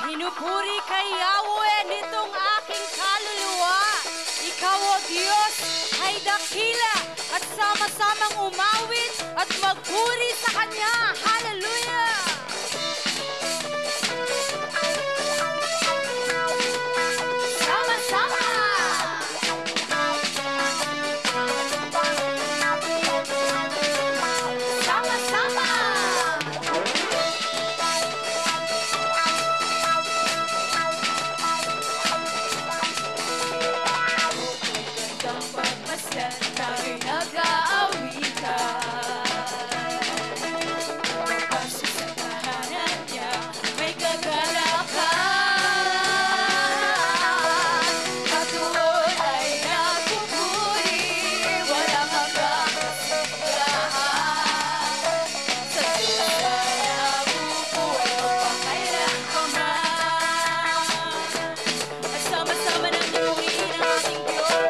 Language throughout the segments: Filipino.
Pinupuri kay Yahweh nitong aking kaluluwa. Ikaw, O Diyos, ay dakila at sama-samang umawit at magpuri sa Kanya. Hallelujah! Sama-sama! Sama-sama! Tayo nag-aawitan, pagpasok sa tahanan niya, may kagalakan. Katuon ay nagpupuri, walang hanggang kasiyahan. Sa Diyos ay nabubuhay magpakailanman. At sama-sama nang luwiin ang ating Diyos.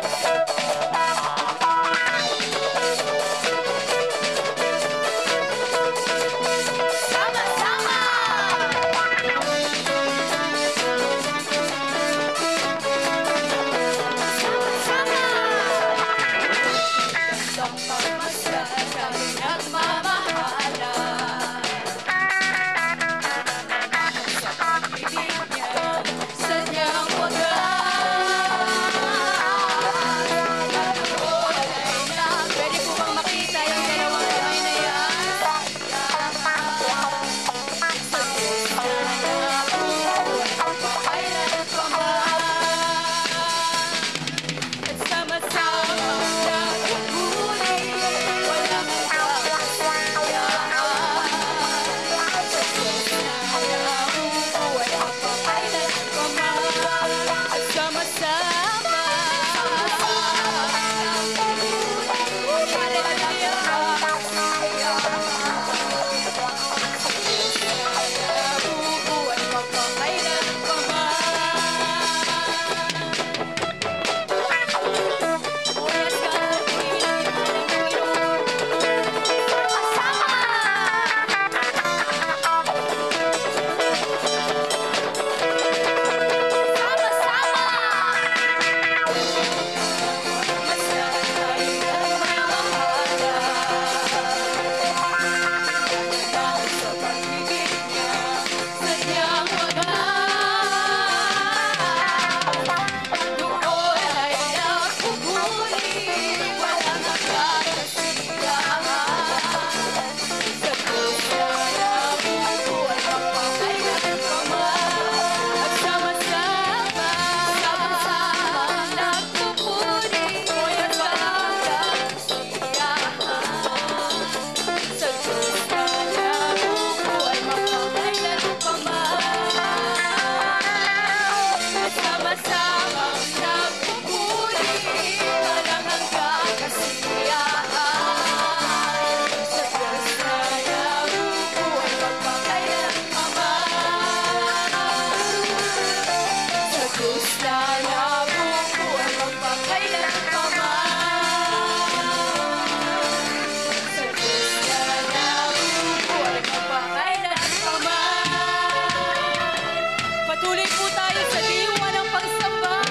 Patuloy po tayo sa diwa ng pagsamba.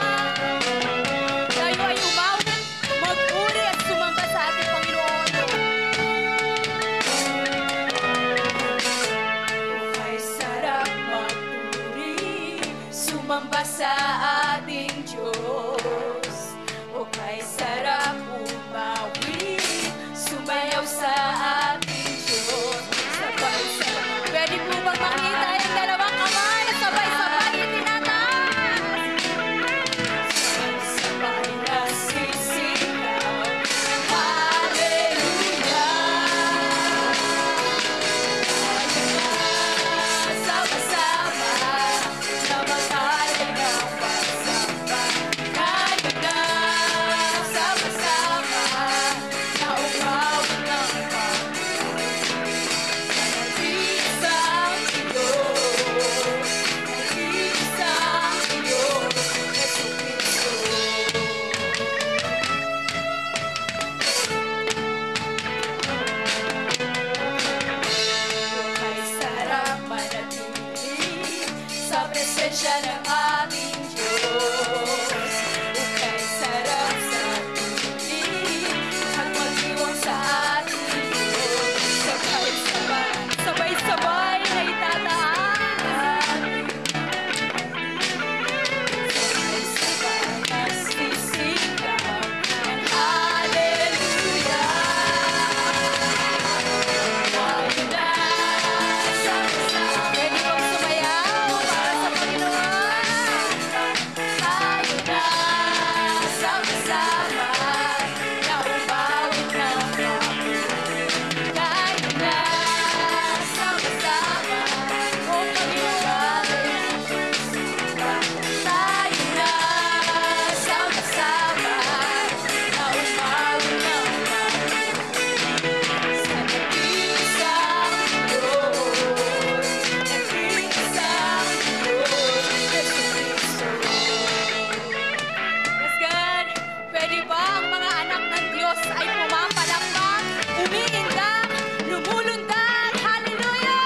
Tayo ay umawit, magpuri at sumamba sa ating Panginoon. Ay sarap magpuri, sumamba sa ating Diyos. O kay sarap umawit, sumayaw sa ating Diyos. Sabay-sabay. Pwede po bang makita yung dalawang kamay na sabay-sabay itinataas? Sabay-sabay na sisigaw. Hallelujah! Sama-sama na maghaling ang pagsamba. presensya ng ating Diyos. Ukay sarap sa tuwing at mag-iwang sa ating Diyos. Sabay-sabay na itataas. Sabay-sabay na sisigaw ng hallelujah. Tayo na sama-sama. Pwede bang sumayaw para sa Panginoon? Tayo na sama-sama na umawit ng papuri. Tayo na sama-sama, o Panginoon. Tayo na sama-sama na umawit ng papuri. Sa nag-iisang Diyos, nag-iisang Diyos, Jesucristo. Yes, God. Pwede ba ang mga anak ng Diyos ay pumapalakpak, umiindak, lumulundag? Hallelujah!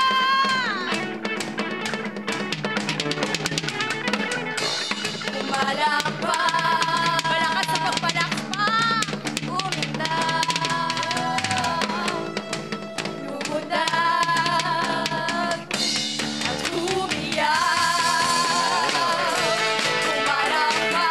Pumalakpak, malakas sa pagpalakpak, umindak, lumundag, at umiyak. Pumalakpak,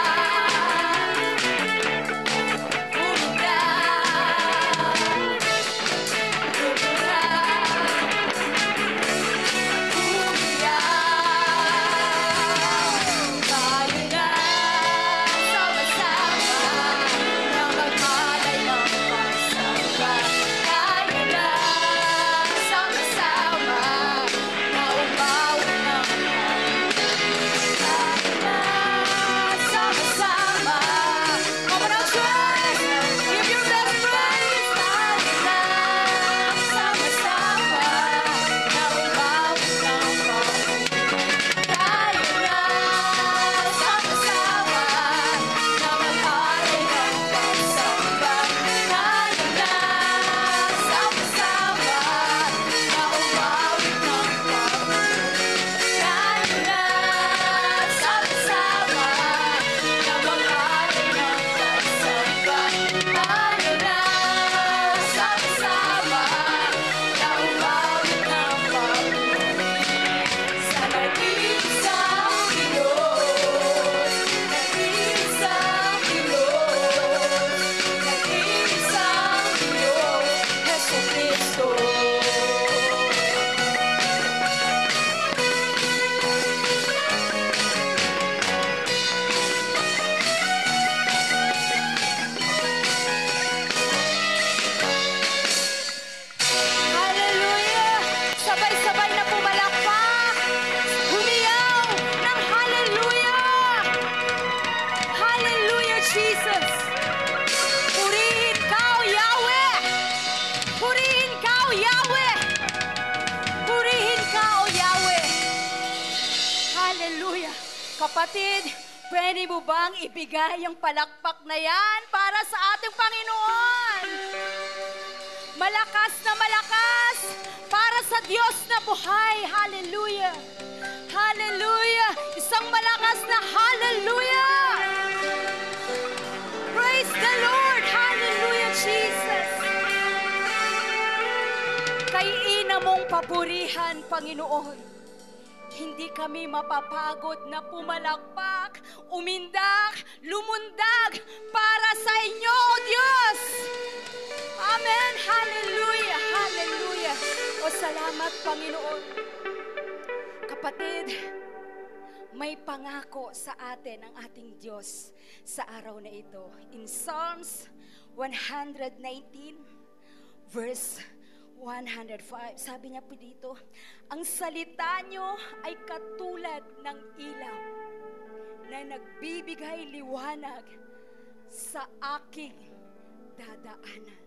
Kapatid, pwede mo bang ibigay ang palakpak na yan para sa ating Panginoon? Malakas na malakas para sa Diyos na buhay. Hallelujah! Hallelujah! Isang malakas na hallelujah! Praise the Lord! Hallelujah, Jesus! Kay ina mong papurihan, Panginoon, hindi kami mapapagod na pumalakpak, umindak, lumundag para sa inyo, O Diyos! Amen! Hallelujah! Hallelujah! O salamat, Panginoon. Kapatid, may pangako sa atin ang ating Diyos sa araw na ito. In Psalms 119, verse 105, sabi niya po dito, ang salita niyo ay katulad ng ilaw na nagbibigay liwanag sa aking dadaanan.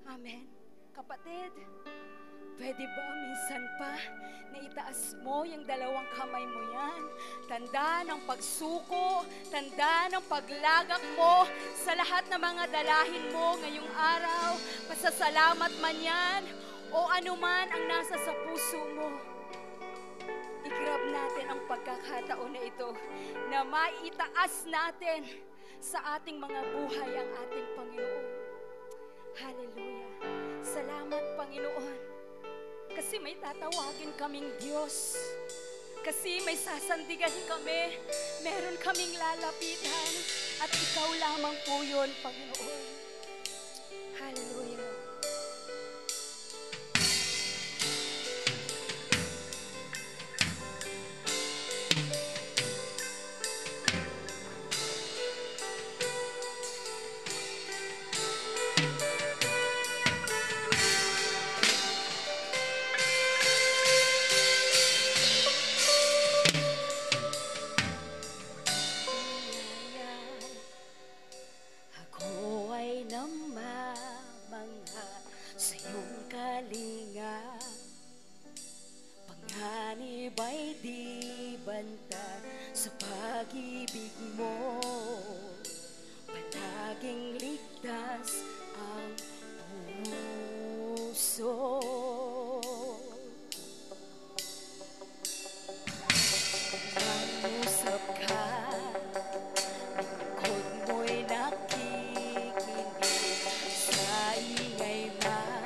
Amen. Kapatid, pwede ba minsan pa na itaas mo yung dalawang kamay mo yan? Tanda ng pagsuko, tanda ng paglagak mo sa lahat ng mga dalahin mo ngayong araw. Pasasalamat man yan o anuman ang nasa sa puso mo. I-grab natin ang pagkakataon pagkakataon na ito na maitaas natin sa ating mga buhay ang ating Panginoon. Hallelujah. Salamat, Panginoon. Kasi may tatawagin kaming Diyos. Kasi may sasandigan kami. Meron kaming lalapitan. At ikaw lamang po yun, Panginoon. Hallelujah. Panganib ay di banta sa pag-ibig mo, palaging ligtas ang puso. Mangusap ka, lingkod mo'y nakikinig sa ingay man.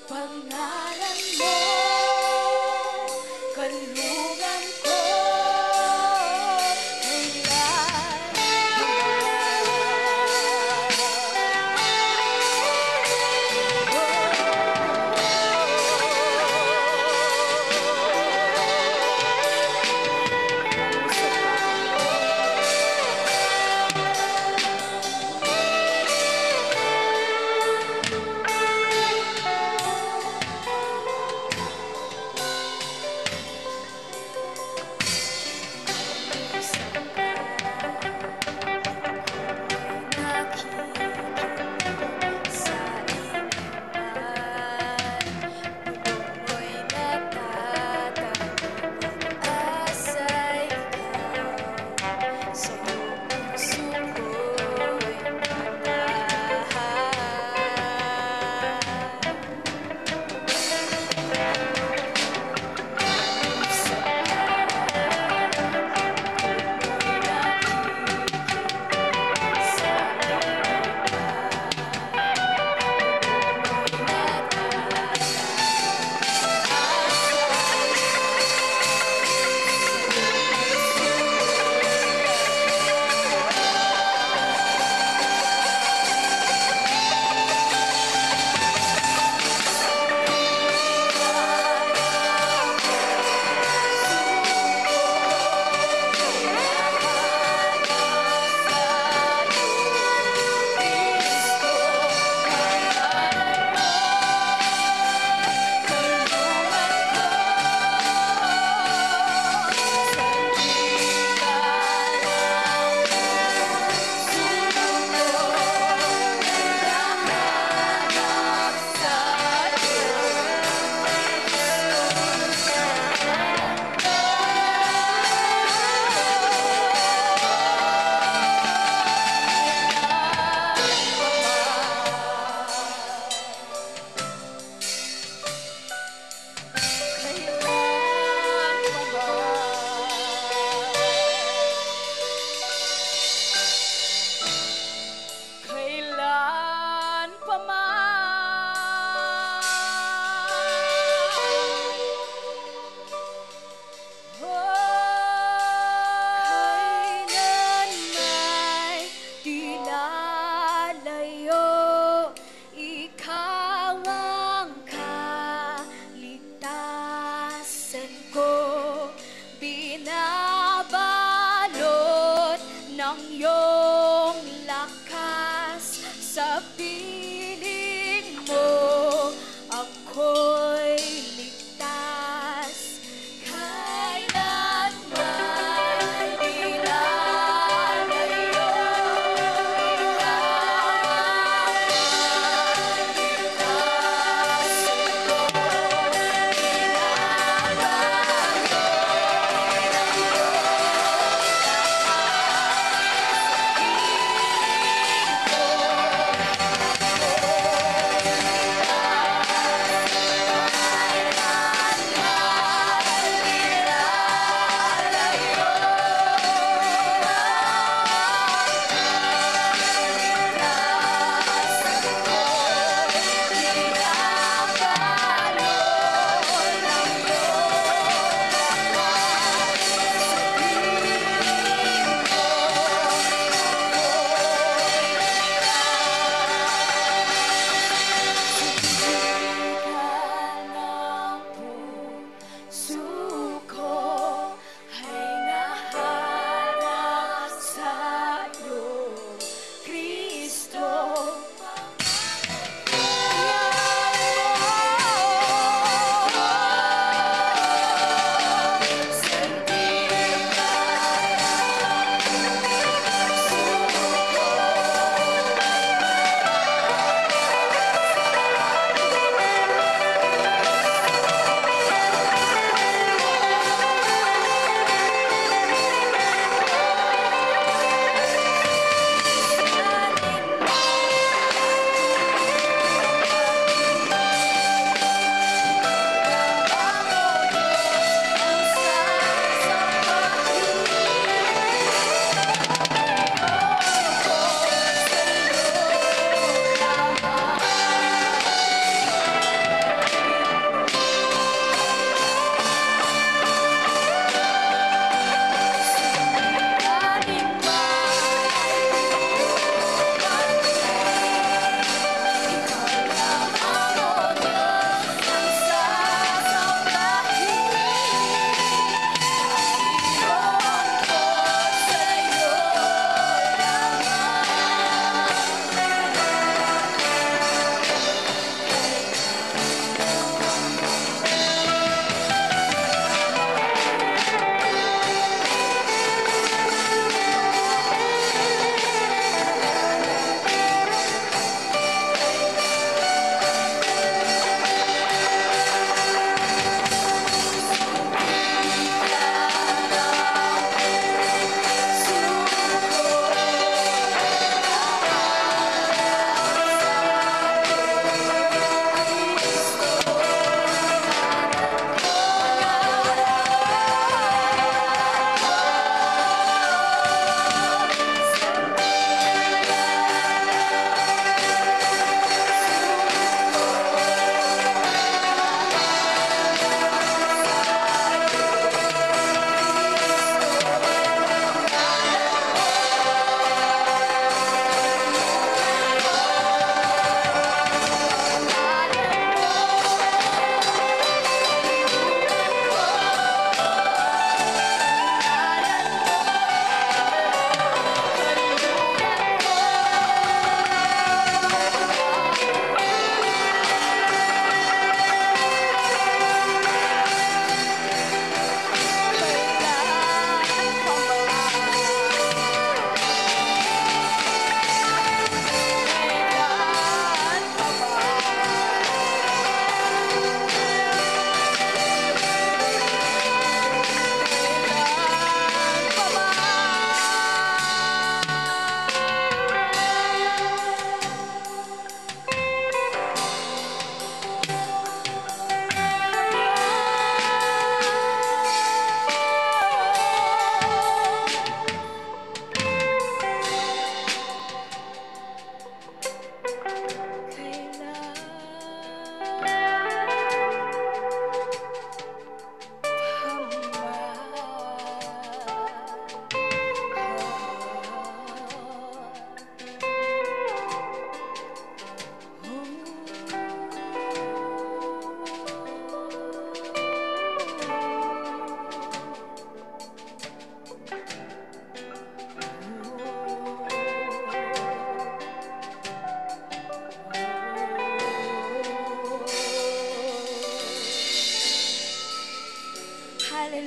Pangalan mo, kalungan ko,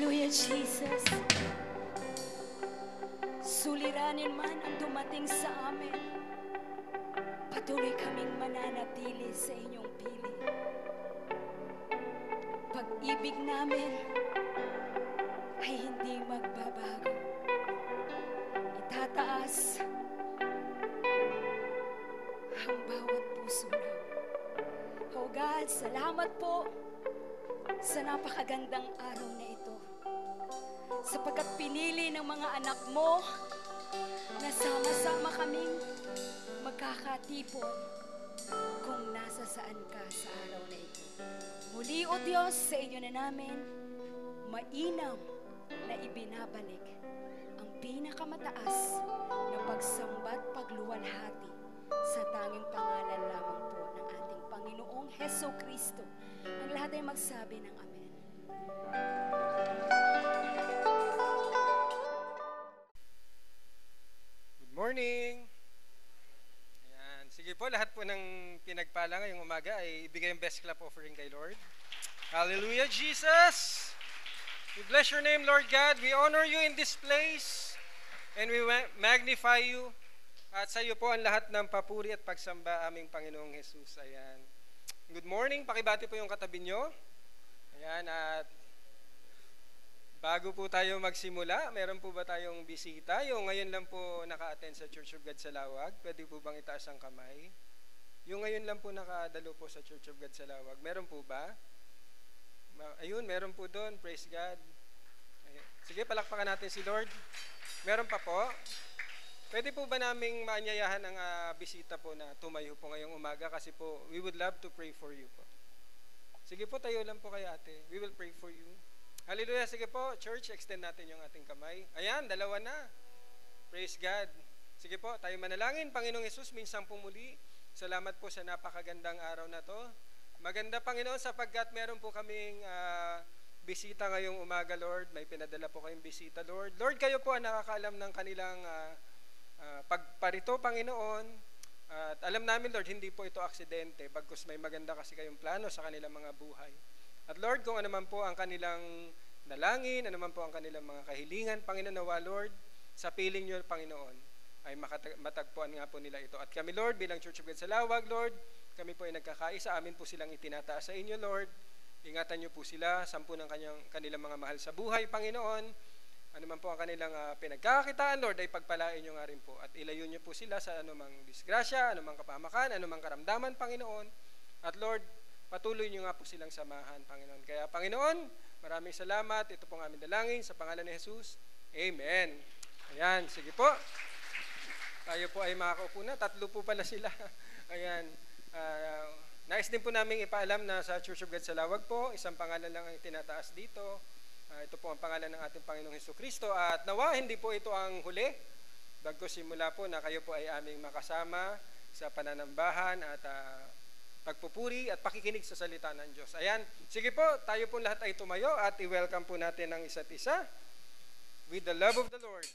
Hallelujah, Jesus. Suliranin man ang dumating sa amin, patuloy kaming mananatili sa inyong piling. Pag-ibig namin ay hindi magbabago. Itataas ang bawat puso namin. Oh God, salamat po sa napakagandang araw na ito. Sapagkat pinili ng mga anak mo na sama-sama kaming magkakatipon kung nasa saan ka sa araw na ito. Muli, O Diyos, sa inyo na namin mainam na ibinabalik ang pinakamataas na pagsamba't pagluwalhati sa tanging pangalan lamang po ng ating Panginoong Heso Kristo. Ang lahat ay magsabi ng Amen. Good morning! Ayan. Sige po, lahat po ng pinagpala ngayong umaga ay ibigay ang best clap offering kay Lord. Hallelujah, Jesus! We bless your name, Lord God. We honor you in this place and we magnify you. At sa iyo po ang lahat ng papuri at pagsamba aming Panginoong Jesus. Ayan. Good morning. Pakibati po yung katabi nyo. Ayan. At bago po tayo magsimula, meron po ba tayong bisita? Yung ngayon lang po naka-attend sa Church of God sa Lawag, pwede po bang itaas ang kamay? Yung ngayon lang po nakadalo po sa Church of God sa Lawag, meron po ba? Ayun, meron po doon. Praise God. Ayun. Sige, palakpakan natin si Lord. Meron pa po. Pwede po ba naming maanyayahan ang bisita po na tumayo po ngayong umaga kasi po we would love to pray for you po. Sige po, tayo lang po kay ate. We will pray for you. Hallelujah. Sige po, church, extend natin yung ating kamay. Ayan, dalawa na. Praise God. Sige po, tayo manalangin. Panginoong Hesus, minsang pumuli. Salamat po sa napakagandang araw na to. Maganda, Panginoon, sapagkat meron po kaming bisita ngayong umaga, Lord. May pinadala po kayong bisita, Lord. Lord, kayo po ang nakakaalam ng kanilang pagparito, Panginoon. At alam namin, Lord, hindi po ito aksidente, bagkus may maganda kasi kayong plano sa kanilang mga buhay. At Lord, kung ano man po ang kanilang dalangin, ano man po ang kanilang mga kahilingan, Panginoon, nawa, Lord, sa piling nyo, Panginoon, ay matagpuan nga po nila ito. At kami, Lord, bilang Church of God sa Lawag, Lord, kami po ay nagkakaisa, amin po silang itinataas sa inyo, Lord. Ingatan nyo po sila, sampu ng kanilang mga mahal sa buhay, Panginoon. Ano man po ang kanilang pinagkakakitaan, Lord, ay pagpalain nyo nga rin po. At ilayo nyo po sila sa anumang disgrasya, anumang kapahamakan, anumang karamdaman, Panginoon. At Lord, patuloy nyo nga po silang samahan, Panginoon. Kaya, Panginoon, maraming salamat. Ito pong aming dalangin sa pangalan ni Jesus. Amen. Ayan, sige po. Tayo po ay makakaupo na. 3 po pala sila. Ayan. Nais din po namin ipaalam na sa Church of God sa Lawag po, isang pangalan lang ang tinataas dito. Ito po ang pangalan ng ating Panginoong Hesukristo. At nawa, hindi po ito ang huli. Bagko simula po na kayo po ay aming makasama sa pananambahan at pagpupuri at pakikinig sa salita ng Diyos. Ayan. Sige po, tayo po lahat ay tumayo at i-welcome po natin ang isa't isa with the love of the Lord.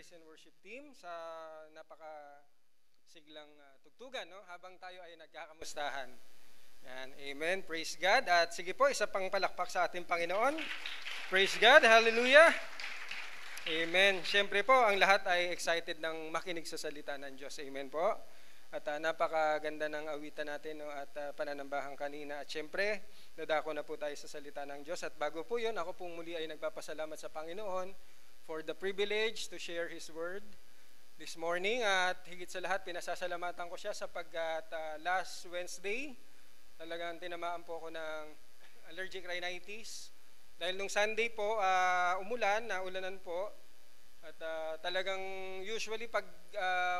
praise and worship team sa napaka-siglang tugtugan, no? Habang tayo ay nagkakamustahan. Yan, amen, praise God. At sige po, isa pang palakpak sa ating Panginoon. Praise God, hallelujah. Amen. Siyempre po, ang lahat ay excited ng makinig sa salita ng Diyos. Amen po. At napakaganda ng awitan natin, no, at pananambahan kanina. At siyempre, nadako na po tayo sa salita ng Diyos. At bago po yun, ako pong muli ay nagpapasalamat sa Panginoon for the privilege to share His Word this morning. At higit sa lahat, pinasasalamatan ko siya sapagkat last Wednesday, talagang tinamaan po ako ng allergic rhinitis. Dahil nung Sunday po, ulanan po. At talagang usually pag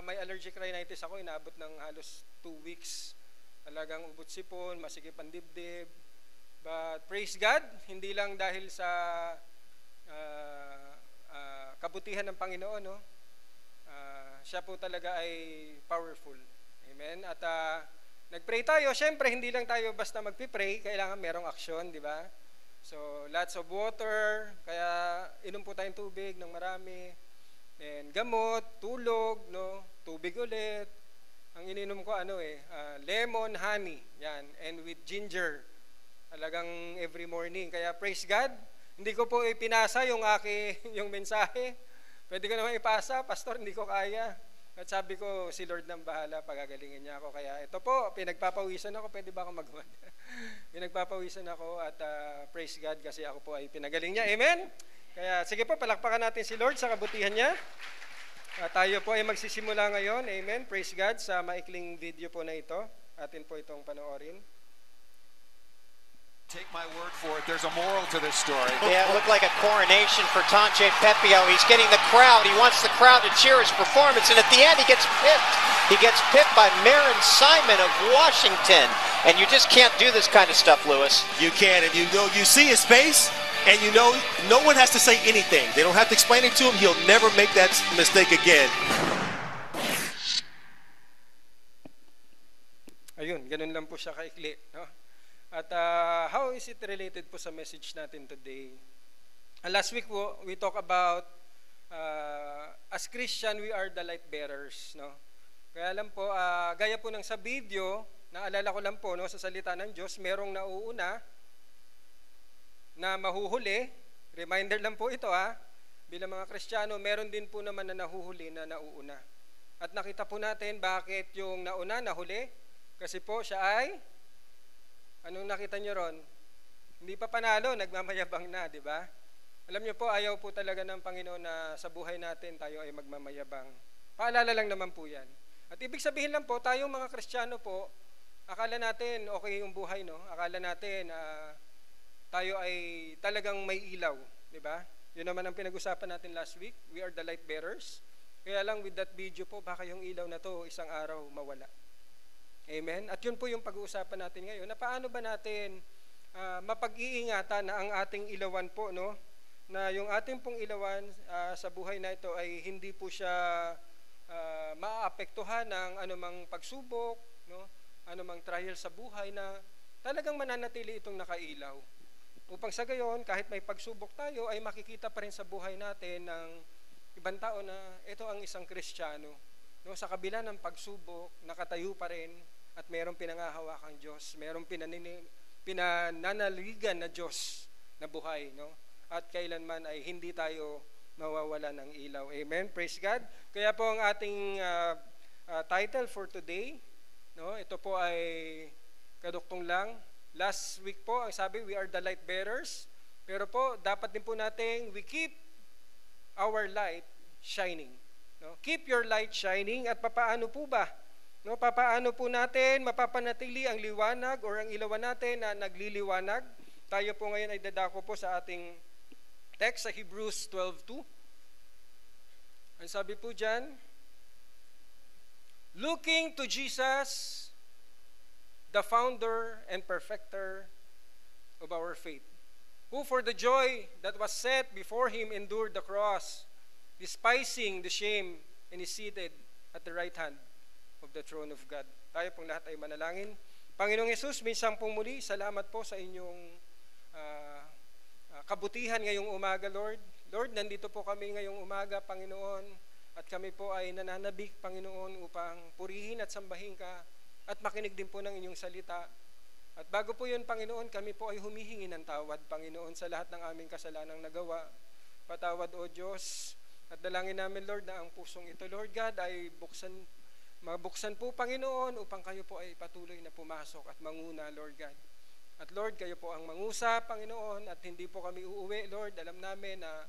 may allergic rhinitis ako, inaabot ng halos 2 weeks. Talagang ubot sipon, masikip ang dibdib. But praise God, hindi lang dahil sa kabutihan ng Panginoon, no? Siya po talaga ay powerful. Amen. At nagpray tayo. Siyempre, hindi lang tayo basta magpipray, kailangan merong aksyon, di ba? So, lots of water, kaya inom po tayong tubig ng marami. And gamot, tulog, no? Tubig ulit. Ang ininom ko lemon, honey, yan, and with ginger. Talagang every morning. Kaya praise God. Hindi ko po ipinasa yung mensahe. Pwede ko naman ipasa, pastor, hindi ko kaya. At sabi ko, si Lord nang bahala, pagagalingin niya ako. Kaya ito po, pinagpapawisan ako, pwede ba ako magawa? Pinagpapawisan ako at praise God kasi ako po ay pinagaling niya. Amen? Kaya sige po, palakpakan natin si Lord sa kabutihan niya. Tayo po ay magsisimula ngayon. Amen? Praise God sa maikling video po na ito. Atin po itong panoorin. Take my word for it, there's a moral to this story. Yeah, it looked like a coronation for Tonje Pepio. He's getting the crowd. He wants the crowd to cheer his performance. And at the end, he gets pipped. He gets pipped by Marin Simon of Washington. And you just can't do this kind of stuff, Lewis. You can, and you see his face, and you know no one has to say anything. They don't have to explain it to him. He'll never make that mistake again. Ayun, ganun lang po siya kaikli, no? At how is it related po sa message natin today? Last week po, we talk about as Christian, we are the light bearers, no? Kaya lang po, gaya po ng sa video, naalala ko lang po, no, sa salita ng Diyos, merong nauuna na mahuhuli. Reminder lang po ito, bilang mga Kristiyano, meron din po naman na nahuhuli na nauuna. At nakita po natin bakit yung nauna nahuli, kasi po siya ay anong nakita nyo ron? Hindi pa panalo, nagmamayabang na, di ba? Alam nyo po, ayaw po talaga ng Panginoon na sa buhay natin tayo ay magmamayabang. Paalala lang naman po yan. At ibig sabihin lang po, tayong mga Kristiyano po, akala natin okay yung buhay, no? Akala natin tayo ay talagang may ilaw, di ba? Yun naman ang pinag-usapan natin last week. We are the light bearers. Kaya lang with that video po, baka yung ilaw na to isang araw mawala. Amen? At yun po yung pag-uusapan natin ngayon, na paano ba natin mapag-iingatan na ang ating ilawan po, no? Na yung ating pong ilawan sa buhay na ito ay hindi po siya maaapektuhan ng anumang pagsubok, no? Anumang trial sa buhay, na talagang mananatili itong nakailaw. Upang sa gayon, kahit may pagsubok tayo, ay makikita pa rin sa buhay natin ng ibang tao na ito ang isang Kristiyano. No, sa kabila ng pagsubok, nakatayo pa rin at mayroong pinangahawakang Diyos, mayroong pinananaligan na Diyos na buhay, no? At kailanman ay hindi tayo mawawala ng ilaw. Amen. Praise God. Kaya po ang ating title for today, no? Ito po ay kaduktong lang. Last week po, ang sabi, we are the light bearers. Pero po, dapat din po nating we keep our light shining. No? Keep your light shining. At papaano po ba? No, papaano po natin mapapanatili ang liwanag o ang ilawan natin na nagliliwanag? Tayo po ngayon ay dadako po sa ating text sa Hebrews 12:2. Ang sabi po dyan, looking to Jesus, the founder and perfecter of our faith, who for the joy that was set before him endured the cross, despising the shame, and is seated at the right hand of the throne of God. Tayo pong lahat ay manalangin. Panginoong Hesus, minsan pong muli, salamat po sa inyong kabutihan ngayong umaga, Lord. Lord, nandito po kami ngayong umaga, Panginoon, At kami po ay nananabik, Panginoon, upang purihin at sambahin ka at makinig din po ng inyong salita. At bago po yun, Panginoon, kami po ay humihingi ng tawad, Panginoon, sa lahat ng aming kasalanang nagawa. Patawad, O Diyos. At dalangin namin, Lord, na ang pusong ito, Lord God, ay mabuksan po, Panginoon, upang kayo po ay patuloy na pumasok at manguna, Lord God. At Lord, kayo po ang mangusap, Panginoon, at hindi po kami uuwi, Lord. Alam namin na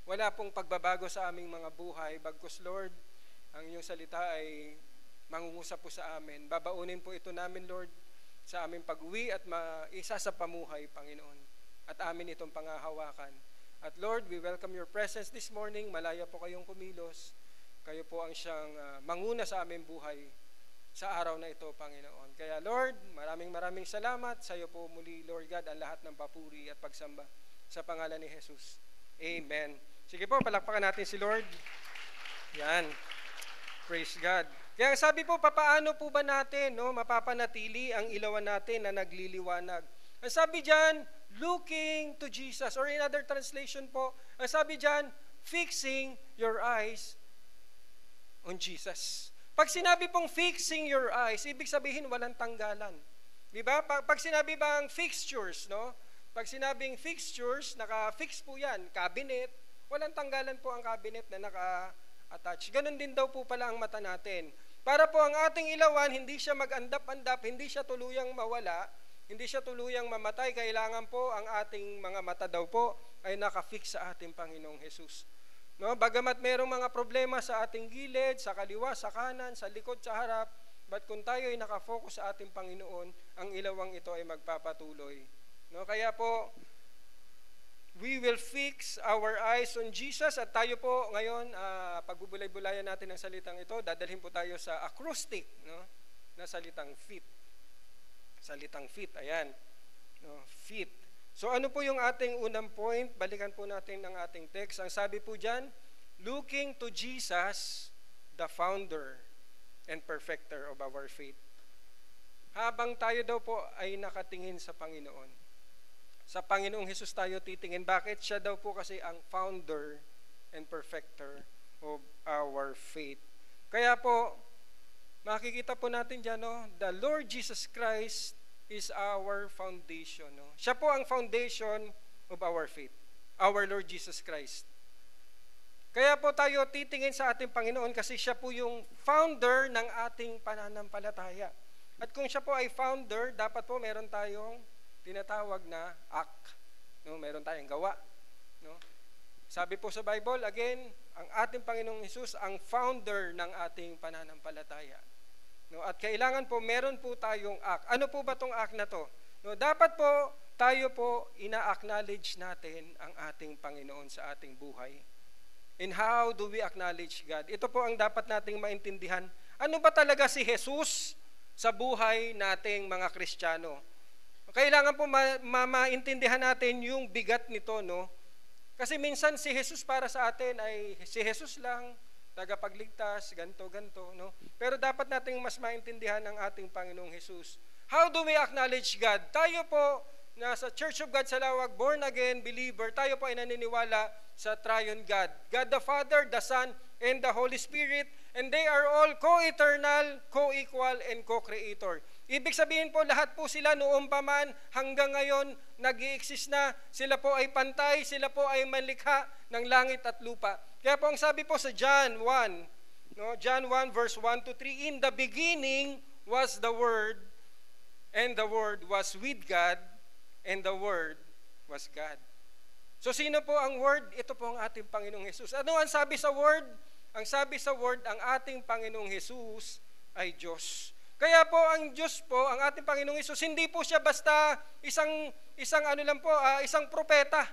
wala pong pagbabago sa aming mga buhay. Bagkus, Lord, ang inyong salita ay mangungusap po sa amin. Babaunin po ito namin, Lord, sa aming pag-uwi at isa sa pamuhay, Panginoon. At amin itong pangahawakan. At Lord, we welcome your presence this morning. Malaya po kayong kumilos. Kayo po ang siyang manguna sa aming buhay sa araw na ito, Panginoon. Kaya Lord, maraming salamat. Sa iyo po muli, Lord God, ang lahat ng papuri at pagsamba sa pangalan ni Jesus. Amen. Sige po, palakpakan natin si Lord. Yan. Praise God. Kaya sabi po, papaano po ba natin mapapanatili ang ilawan natin na nagliliwanag? Ang sabi dyan, looking to Jesus. Or in other translation po, ang sabi dyan, fixing your eyes on Jesus. Pag sinabi pong fixing your eyes, ibig sabihin walang tanggalan. Diba? Pag sinabi bang fixtures, no? Pag sinabing fixtures, naka-fix po yan. Cabinet, walang tanggalan po ang cabinet na naka-attach. Ganon din daw po pala ang mata natin. Para po ang ating ilawan, hindi siya mag-andap-andap, hindi siya tuluyang mawala, hindi siya tuluyang mamatay. Kailangan po ang ating mga mata daw po ay naka-fix sa ating Panginoong Jesus. No? Bagamat merong mga problema sa ating gilid, sa kaliwa, sa kanan, sa likod, sa harap, but kung tayo ay nakafocus sa ating Panginoon, ang ilawang ito ay magpapatuloy. No? Kaya po, we will fix our eyes on Jesus at tayo po ngayon, pagbubulay-bulayan natin ang salitang ito, dadalhin po tayo sa acrostic, no? Na salitang fit. Salitang fit, ayan. No? Fit. So ano po yung ating unang point? Balikan po natin ang ating text. Ang sabi po dyan, looking to Jesus, the founder and perfecter of our faith. Habang tayo daw po ay nakatingin sa Panginoon, sa Panginoong Jesus tayo titingin. Bakit? Siya daw po kasi ang founder and perfecter of our faith. Kaya po, makikita po natin dyan, no? The Lord Jesus Christ is our foundation. No? Siya po ang foundation of our faith. Our Lord Jesus Christ. Kaya po tayo titingin sa ating Panginoon kasi siya po yung founder ng ating pananampalataya. At kung siya po ay founder, dapat po meron tayong tinatawag na act. No? Meron tayong gawa. No? Sabi po sa Bible, again, ang ating Panginoong Hesus ang founder ng ating pananampalataya. No? At kailangan po, meron po tayong act. Ano po ba itong act na to? No? Dapat po, tayo po, ina-acknowledge natin ang ating Panginoon sa ating buhay. And how do we acknowledge God? Ito po ang dapat nating maintindihan. Ano ba talaga si Jesus sa buhay nating mga Kristiyano? Kailangan po maintindihan natin yung bigat nito, no? Kasi minsan si Jesus para sa atin ay si Jesus lang, tagapagligtas, ganto, no? Pero dapat nating mas maintindihan ang ating Panginoong Jesus. How do we acknowledge God? Tayo po, nasa Church of God sa Lawag, born again believer, tayo po ay naniniwala sa triune God. God the Father, the Son, and the Holy Spirit, and they are all co-eternal, co-equal, and co-creator. Ibig sabihin po, lahat po sila noong pa man hanggang ngayon nag-i-exist na. Sila po ay pantay, sila po ay manlikha ng langit at lupa. Kaya po ang sabi po sa John 1, no? John 1 verse 1 to 3, in the beginning was the Word, and the Word was with God, and the Word was God. So sino po ang Word? Ito po ang ating Panginoong Jesus. Ano ang sabi sa Word? Ang sabi sa Word, ang ating Panginoong Jesus ay Diyos. Kaya po ang Diyos po, ang ating Panginoong Hesus, hindi po siya basta isang propeta.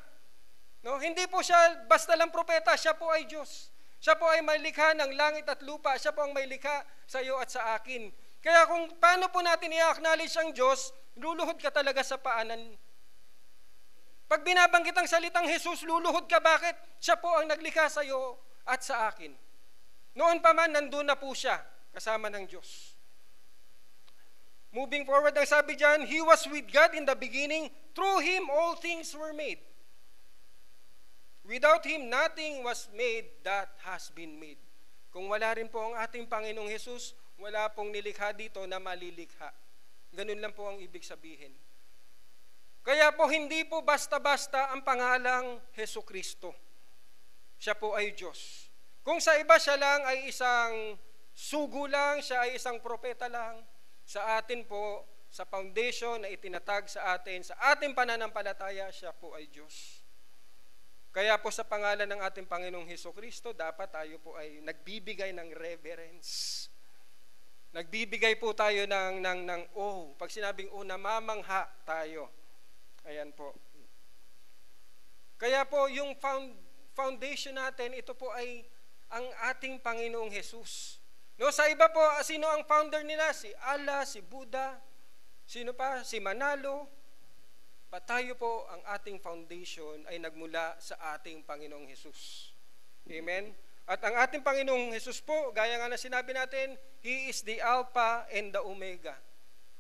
No? Hindi po siya basta lang propeta, siya po ay Diyos. Siya po ay may likha ng langit at lupa, siya po ang may likha sa iyo at sa akin. Kaya kung paano po natin i-acknowledge ang Diyos, luluhod ka talaga sa paanan. Pag binabanggit ang salitang Jesus, luluhod ka. Bakit? Siya po ang naglikha sa iyo at sa akin. Noon pa man, nandun na po siya, kasama ng Diyos. Moving forward, ang sabi dyan, He was with God in the beginning. Through Him, all things were made. Without Him, nothing was made that has been made. Kung wala rin po ang ating Panginoong Hesus, wala pong nilikha dito na malilikha. Ganun lang po ang ibig sabihin. Kaya po hindi po basta-basta ang pangalang Hesukristo. Siya po ay Diyos. Kung sa iba siya lang ay isang sugo lang, siya ay isang propeta lang, sa atin po, sa foundation na itinatag sa atin, sa ating pananampalataya, siya po ay Diyos. Kaya po sa pangalan ng ating Panginoong Hesukristo, dapat tayo po ay nagbibigay ng reverence. Nagbibigay po tayo ng oh. Pag sinabing oh, namamangha tayo. Ayan po. Kaya po yung foundation natin, ito po ay ang ating Panginoong Hesus. No, sa iba po, sino ang founder nila? Si Allah, si Buddha, sino pa? Si Manalo. Tayo po, ang ating foundation ay nagmula sa ating Panginoong Hesus. Amen? At ang ating Panginoong Hesus po, gaya nga na sinabi natin, He is the Alpha and the Omega.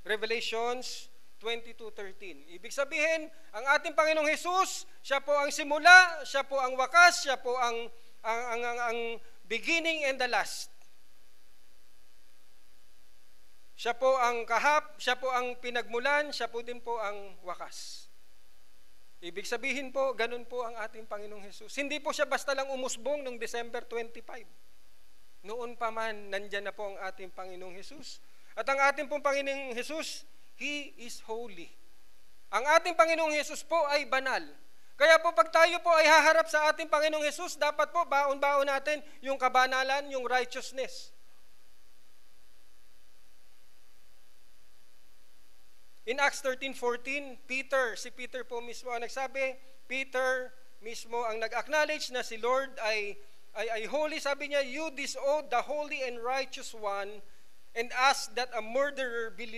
Revelations 22:13. Ibig sabihin, ang ating Panginoong Hesus, siya po ang simula, siya po ang wakas, siya po ang beginning and the last. Siya po ang kahap, siya po ang pinagmulan, siya po din po ang wakas. Ibig sabihin po, ganun po ang ating Panginoong Hesus. Hindi po siya basta lang umusbong noong December 25. Noon pa man, nandyan na po ang ating Panginoong Hesus. At ang ating pong Panginoong Hesus, He is holy. Ang ating Panginoong Hesus po ay banal. Kaya po pag tayo po ay haharap sa ating Panginoong Hesus, dapat po baon-baon natin yung kabanalan, yung righteousness. In Acts 13:14, si Peter po mismo ang nagsabi, Peter mismo ang nag-acknowledge na si Lord ay holy. Sabi niya, you disown the holy and righteous one and ask that a murderer be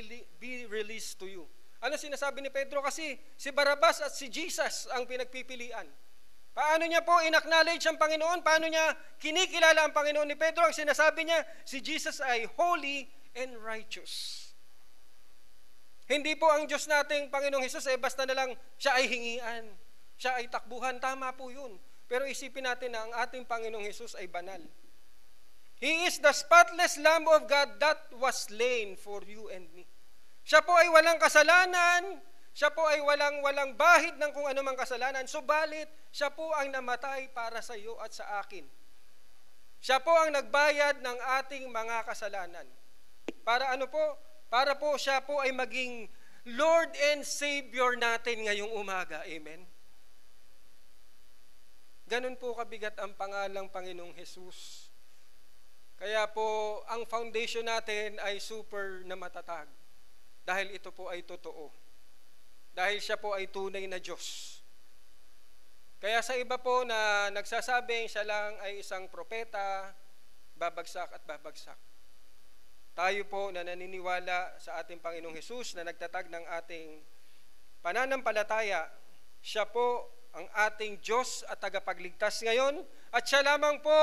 released to you. Ano sinasabi ni Pedro? Kasi si Barabas at si Jesus ang pinagpipilian. Paano niya po in-acknowledge ang Panginoon? Paano niya kinikilala ang Panginoon ni Pedro? Ang sinasabi niya, si Jesus ay holy and righteous. Hindi po ang Diyos nating Panginoong Hesus basta na lang siya ay hingian, siya ay takbuhan. Tama po yun. Pero isipin natin na ang ating Panginoong Hesus ay banal. He is the spotless Lamb of God that was slain for you and me. Siya po ay walang kasalanan, siya po ay walang bahid ng kung anumang kasalanan, subalit siya po ang namatay para sa iyo at sa akin. Siya po ang nagbayad ng ating mga kasalanan. Para ano po? Para po siya po ay maging Lord and Savior natin ngayong umaga. Amen? Ganun po kabigat ang pangalang Panginoong Hesus. Kaya po, ang foundation natin ay super na matatag. Dahil ito po ay totoo. Dahil siya po ay tunay na Diyos. Kaya sa iba po na nagsasabing siya lang ay isang propeta, babagsak at babagsak. Tayo po na naniniwala sa ating Panginoong Hesus na nagtatag ng ating pananampalataya, siya po ang ating Diyos at tagapagligtas ngayon, at siya lamang po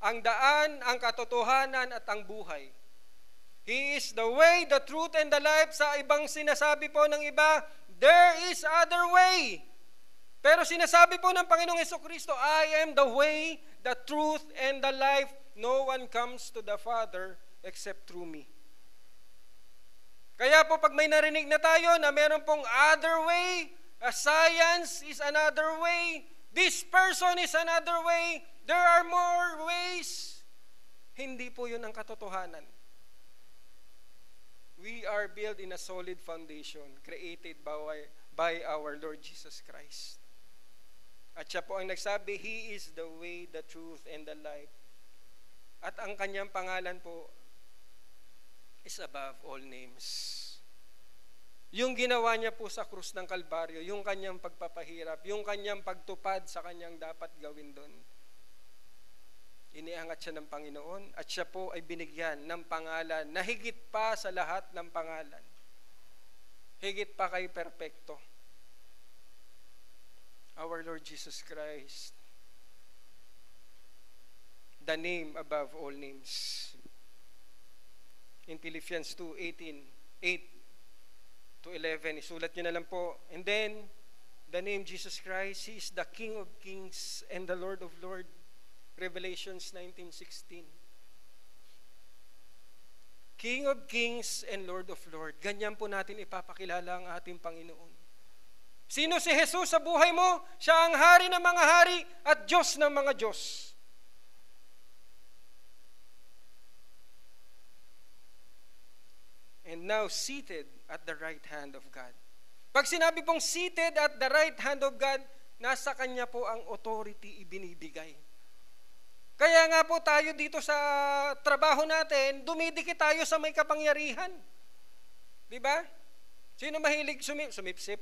ang daan, ang katotohanan at ang buhay. He is the way, the truth, and the life. Sa ibang sinasabi po ng iba, there is other way. Pero sinasabi po ng Panginoong Hesukristo, I am the way, the truth, and the life. No one comes to the Father except through me. Kaya po pag may narinig na tayo na meron pong other way, science is another way, this person is another way, there are more ways, hindi po yun ang katotohanan. We are built in a solid foundation created by our Lord Jesus Christ. At siya po ang nagsabi, He is the way, the truth, and the life. At ang kanyang pangalan po is above all names. Yung ginawa niya po sa krus ng Kalbaryo, yung kanyang pagpapahirap, yung kanyang pagtupad sa kanyang dapat gawin doon, iniangat siya ng Panginoon at siya po ay binigyan ng pangalan na higit pa sa lahat ng pangalan. Higit pa kay perpekto. Our Lord Jesus Christ, the name above all names. In Philippians 2:8-11, isulat nyo na lang po. And then, the name Jesus Christ, He is the King of Kings and the Lord of Lords. Revelations 19:16. King of Kings and Lord of Lords. Ganyan po natin ipapakilala ang ating Panginoon. Sino si Jesus sa buhay mo? Siya ang hari ng mga hari at Diyos ng mga Diyos. And now seated at the right hand of God. Pag sinabi pong seated at the right hand of God, nasa Kanya po ang authority ibinibigay. Kaya nga po tayo dito sa trabaho natin, dumidikit tayo sa may kapangyarihan. Di ba? Sino mahilig sumipsip?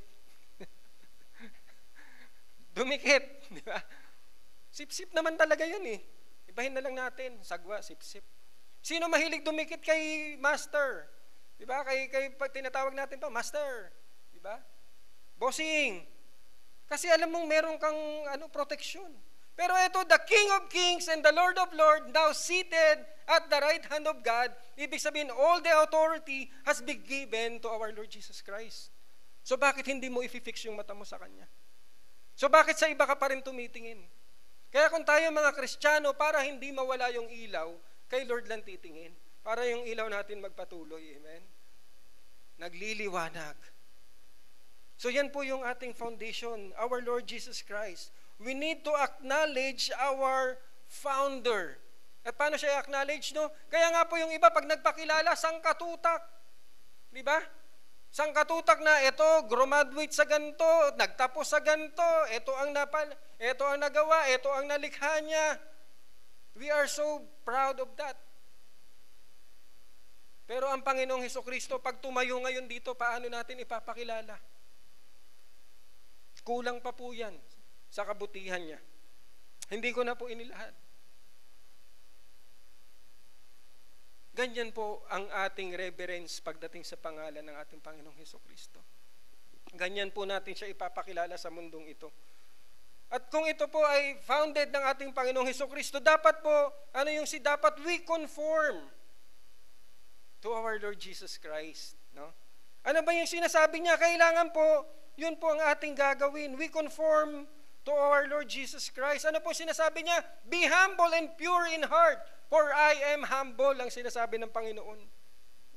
Dumikit. Di ba? Sipsip naman talaga yun eh. Ibahin na lang natin. Sagwa, sipsip. Sino mahilig dumikit kay master? Di ba? Kay pag tinatawag natin pa, master. Di ba? Bossing. Kasi alam mong meron kang protection. Pero ito, the King of Kings and the Lord of Lords, now seated at the right hand of God, ibig sabihin, all the authority has been given to our Lord Jesus Christ. So bakit hindi mo i-fix yung mata mo sa Kanya? So bakit sa iba ka pa rin tumitingin? Kaya kung tayo mga Kristiyano, para hindi mawala yung ilaw, kay Lord lang titingin. Para yung ilaw natin magpatuloy. Amen? Nagliliwanag. So yan po yung ating foundation, our Lord Jesus Christ. We need to acknowledge our founder. At paano siya acknowledge, no? Kaya nga po yung iba, pag nagpakilala, sangkatutak. Di ba? Sangkatutak na, ito, graduate sa ganito, nagtapos sa ganito, ito ang nagawa, ito ang nalikha niya. We are so proud of that. Pero ang Panginoong Hesukristo, pag tumayo ngayon dito, paano natin ipapakilala? Kulang pa po yan sa kabutihan niya. Hindi ko na po inilahad. Ganyan po ang ating reverence pagdating sa pangalan ng ating Panginoong Hesukristo. Ganyan po natin siya ipapakilala sa mundong ito. At kung ito po ay founded ng ating Panginoong Hesukristo, dapat po, dapat we conform to our Lord Jesus Christ. No? Ano ba yung sinasabi niya? Kailangan po, yun po ang ating gagawin. We conform to our Lord Jesus Christ. Ano po sinasabi niya? Be humble and pure in heart, for I am humble, ang sinasabi ng Panginoon.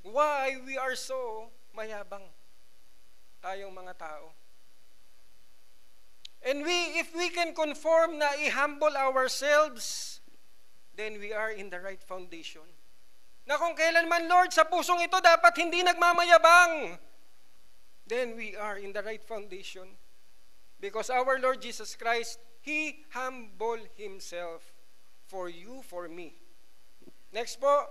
Why we are so mayabang? Tayong mga tao. And if we can conform na i-humble ourselves, then we are in the right foundation. Na kung kailanman, Lord, sa pusong ito dapat hindi nagmamayabang, then we are in the right foundation. Because our Lord Jesus Christ, He humbled Himself for you, for me. Next po,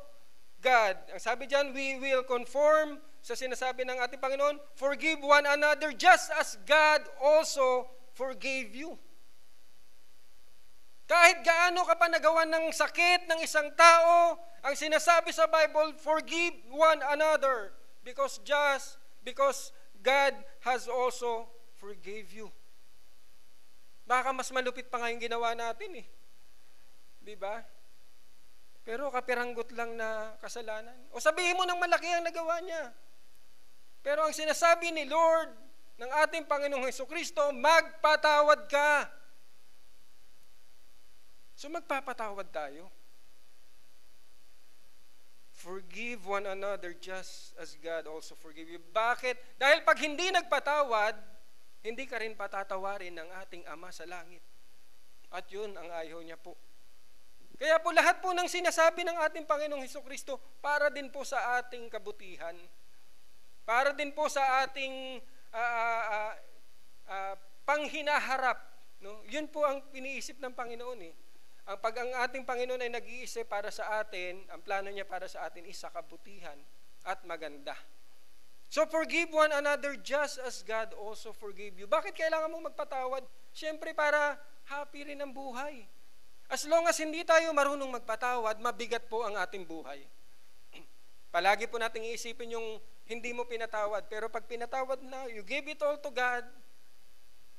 God. Ang sabi dyan, we will conform sa sinasabi ng ating Panginoon, forgive one another just as God also forgave you. Kahit gaano ka pa nagawa ng sakit ng isang tao, ang sinasabi sa Bible, forgive one another because God has also forgave you. Baka mas malupit pa nga yung ginawa natin eh. Di ba? Pero kapiranggot lang na kasalanan. O sabihin mo ng malaki ang nagawa niya. Pero ang sinasabi ni Lord, ng ating Panginoong Hesukristo, magpatawad ka. So magpapatawad tayo. Forgive one another just as God also forgive you. Bakit? Dahil pag hindi nagpatawad, hindi ka rin patatawarin ng ating Ama sa langit. At yun ang ayaw niya po. Kaya po lahat po ng sinasabi ng ating Panginoong Hesukristo para din po sa ating kabutihan. Para din po sa ating panghinaharap. No? Yun po ang iniisip ng Panginoon eh. Pag ang ating Panginoon ay nag-iisip para sa atin, ang plano niya para sa atin is sa kabutihan at maganda. So forgive one another just as God also forgave you. Bakit kailangan mong magpatawad? Siyempre para happy rin ang buhay. As long as hindi tayo marunong magpatawad, mabigat po ang ating buhay. Palagi po nating iisipin yung hindi mo pinatawad. Pero pag pinatawad na, you give it all to God,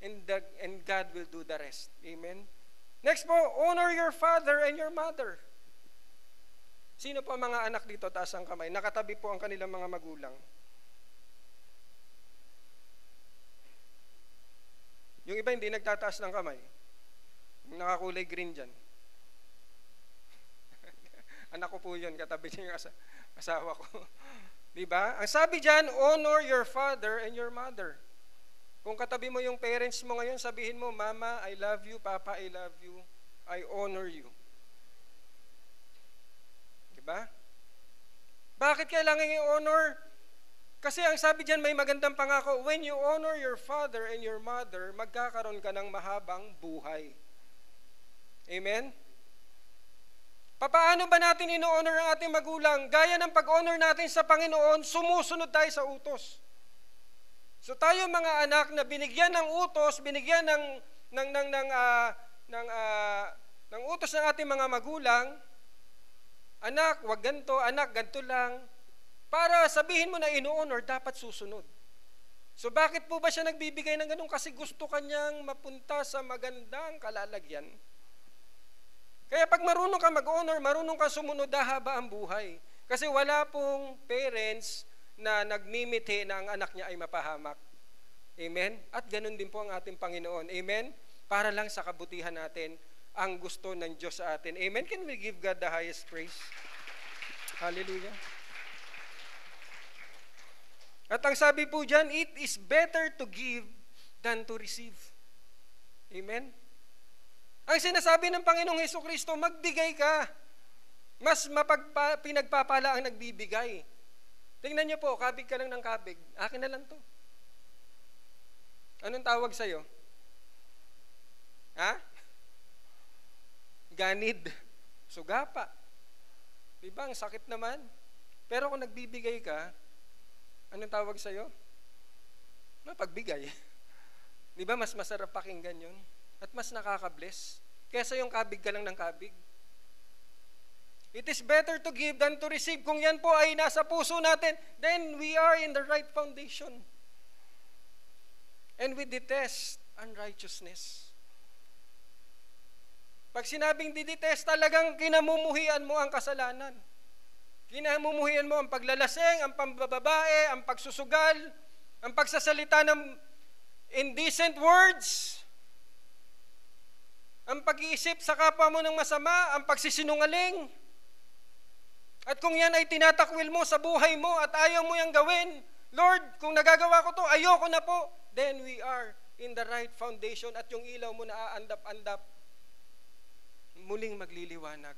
and God will do the rest. Amen? Next po, honor your father and your mother. Sino po ang mga anak dito? Taas ang kamay. Nakatabi po ang kanilang mga magulang. Yung iba hindi nagtataas ng kamay. Nakakulay green dyan. Anak ko po yun, katabi niya yung Asawa ko. Diba? Ang sabi dyan, honor your father and your mother. Kung katabi mo yung parents mo ngayon, sabihin mo, Mama, I love you. Papa, I love you. I honor you. Diba? Bakit kailangan i-honor? Kasi ang sabi dyan, may magandang pangako, when you honor your father and your mother, magkakaroon ka ng mahabang buhay. Amen? Paano ba natin ino-honor ang ating magulang? Gaya ng pag-honor natin sa Panginoon, sumusunod tayo sa utos. So tayo mga anak na binigyan ng utos, binigyan ng utos ng ating mga magulang, anak, wag ganito, anak, ganito lang, para sabihin mo na ino-honor, dapat susunod. So bakit po ba siya nagbibigay ng ganun? Kasi gusto kanyang mapunta sa magandang kalalagyan. Kaya pag marunong ka mag-honor, marunong ka sumunod, haba ang buhay. Kasi wala pong parents na nagmimiti na ang anak niya ay mapahamak. Amen? At ganun din po ang ating Panginoon. Amen? Para lang sa kabutihan natin ang gusto ng Diyos sa atin. Amen? Can we give God the highest praise? Hallelujah. At ang sabi po dyan, it is better to give than to receive. Amen? Ang sinasabi ng Panginoong Hesukristo, magbigay ka. Mas pinagpapala ang nagbibigay. Tingnan niyo po, kabig ka lang ng kabig. Akin na lang to. Anong tawag sa'yo? Ha? Ganid. Sugapa. Diba? Ang sakit naman. Pero kung nagbibigay ka, anong tawag sa'yo? Mapagbigay. Diba? Mas masarap pakinggan yun. At mas nakaka-bless. Kesa yung kabig ka lang ng kabig. It is better to give than to receive. Kung yan po ay nasa puso natin, then we are in the right foundation. And we detest unrighteousness. Pag sinabing didetest, talagang kinamumuhian mo ang kasalanan. Kinamumuhian mo ang paglalaseng, ang pambababae, ang pagsusugal, ang pagsasalita ng indecent words, ang pag-iisip sa kapwa mo ng masama, ang pagsisinungaling. At kung yan ay tinatakwil mo sa buhay mo at ayaw mo yung gawin, Lord, kung nagagawa ko to, ayoko na po, then we are in the right foundation at yung ilaw mo na aandap-andap, muling magliliwanag.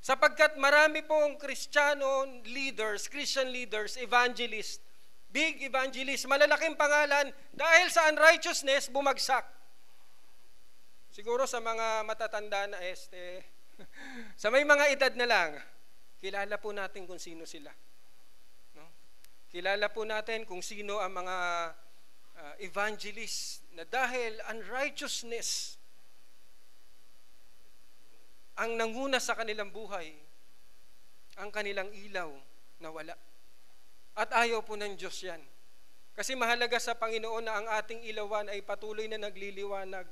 Sapagkat marami pong Christian leaders, evangelists, big evangelists, malalaking pangalan, dahil sa unrighteousness, bumagsak. Siguro sa mga matatanda na sa may mga edad na lang, kilala po natin kung sino sila. No? Kilala po natin kung sino ang mga evangelists na dahil unrighteousness ang nanguna sa kanilang buhay, ang kanilang ilaw nawala. At ayaw po ng Diyos yan. Kasi mahalaga sa Panginoon na ang ating ilawan ay patuloy na nagliliwanag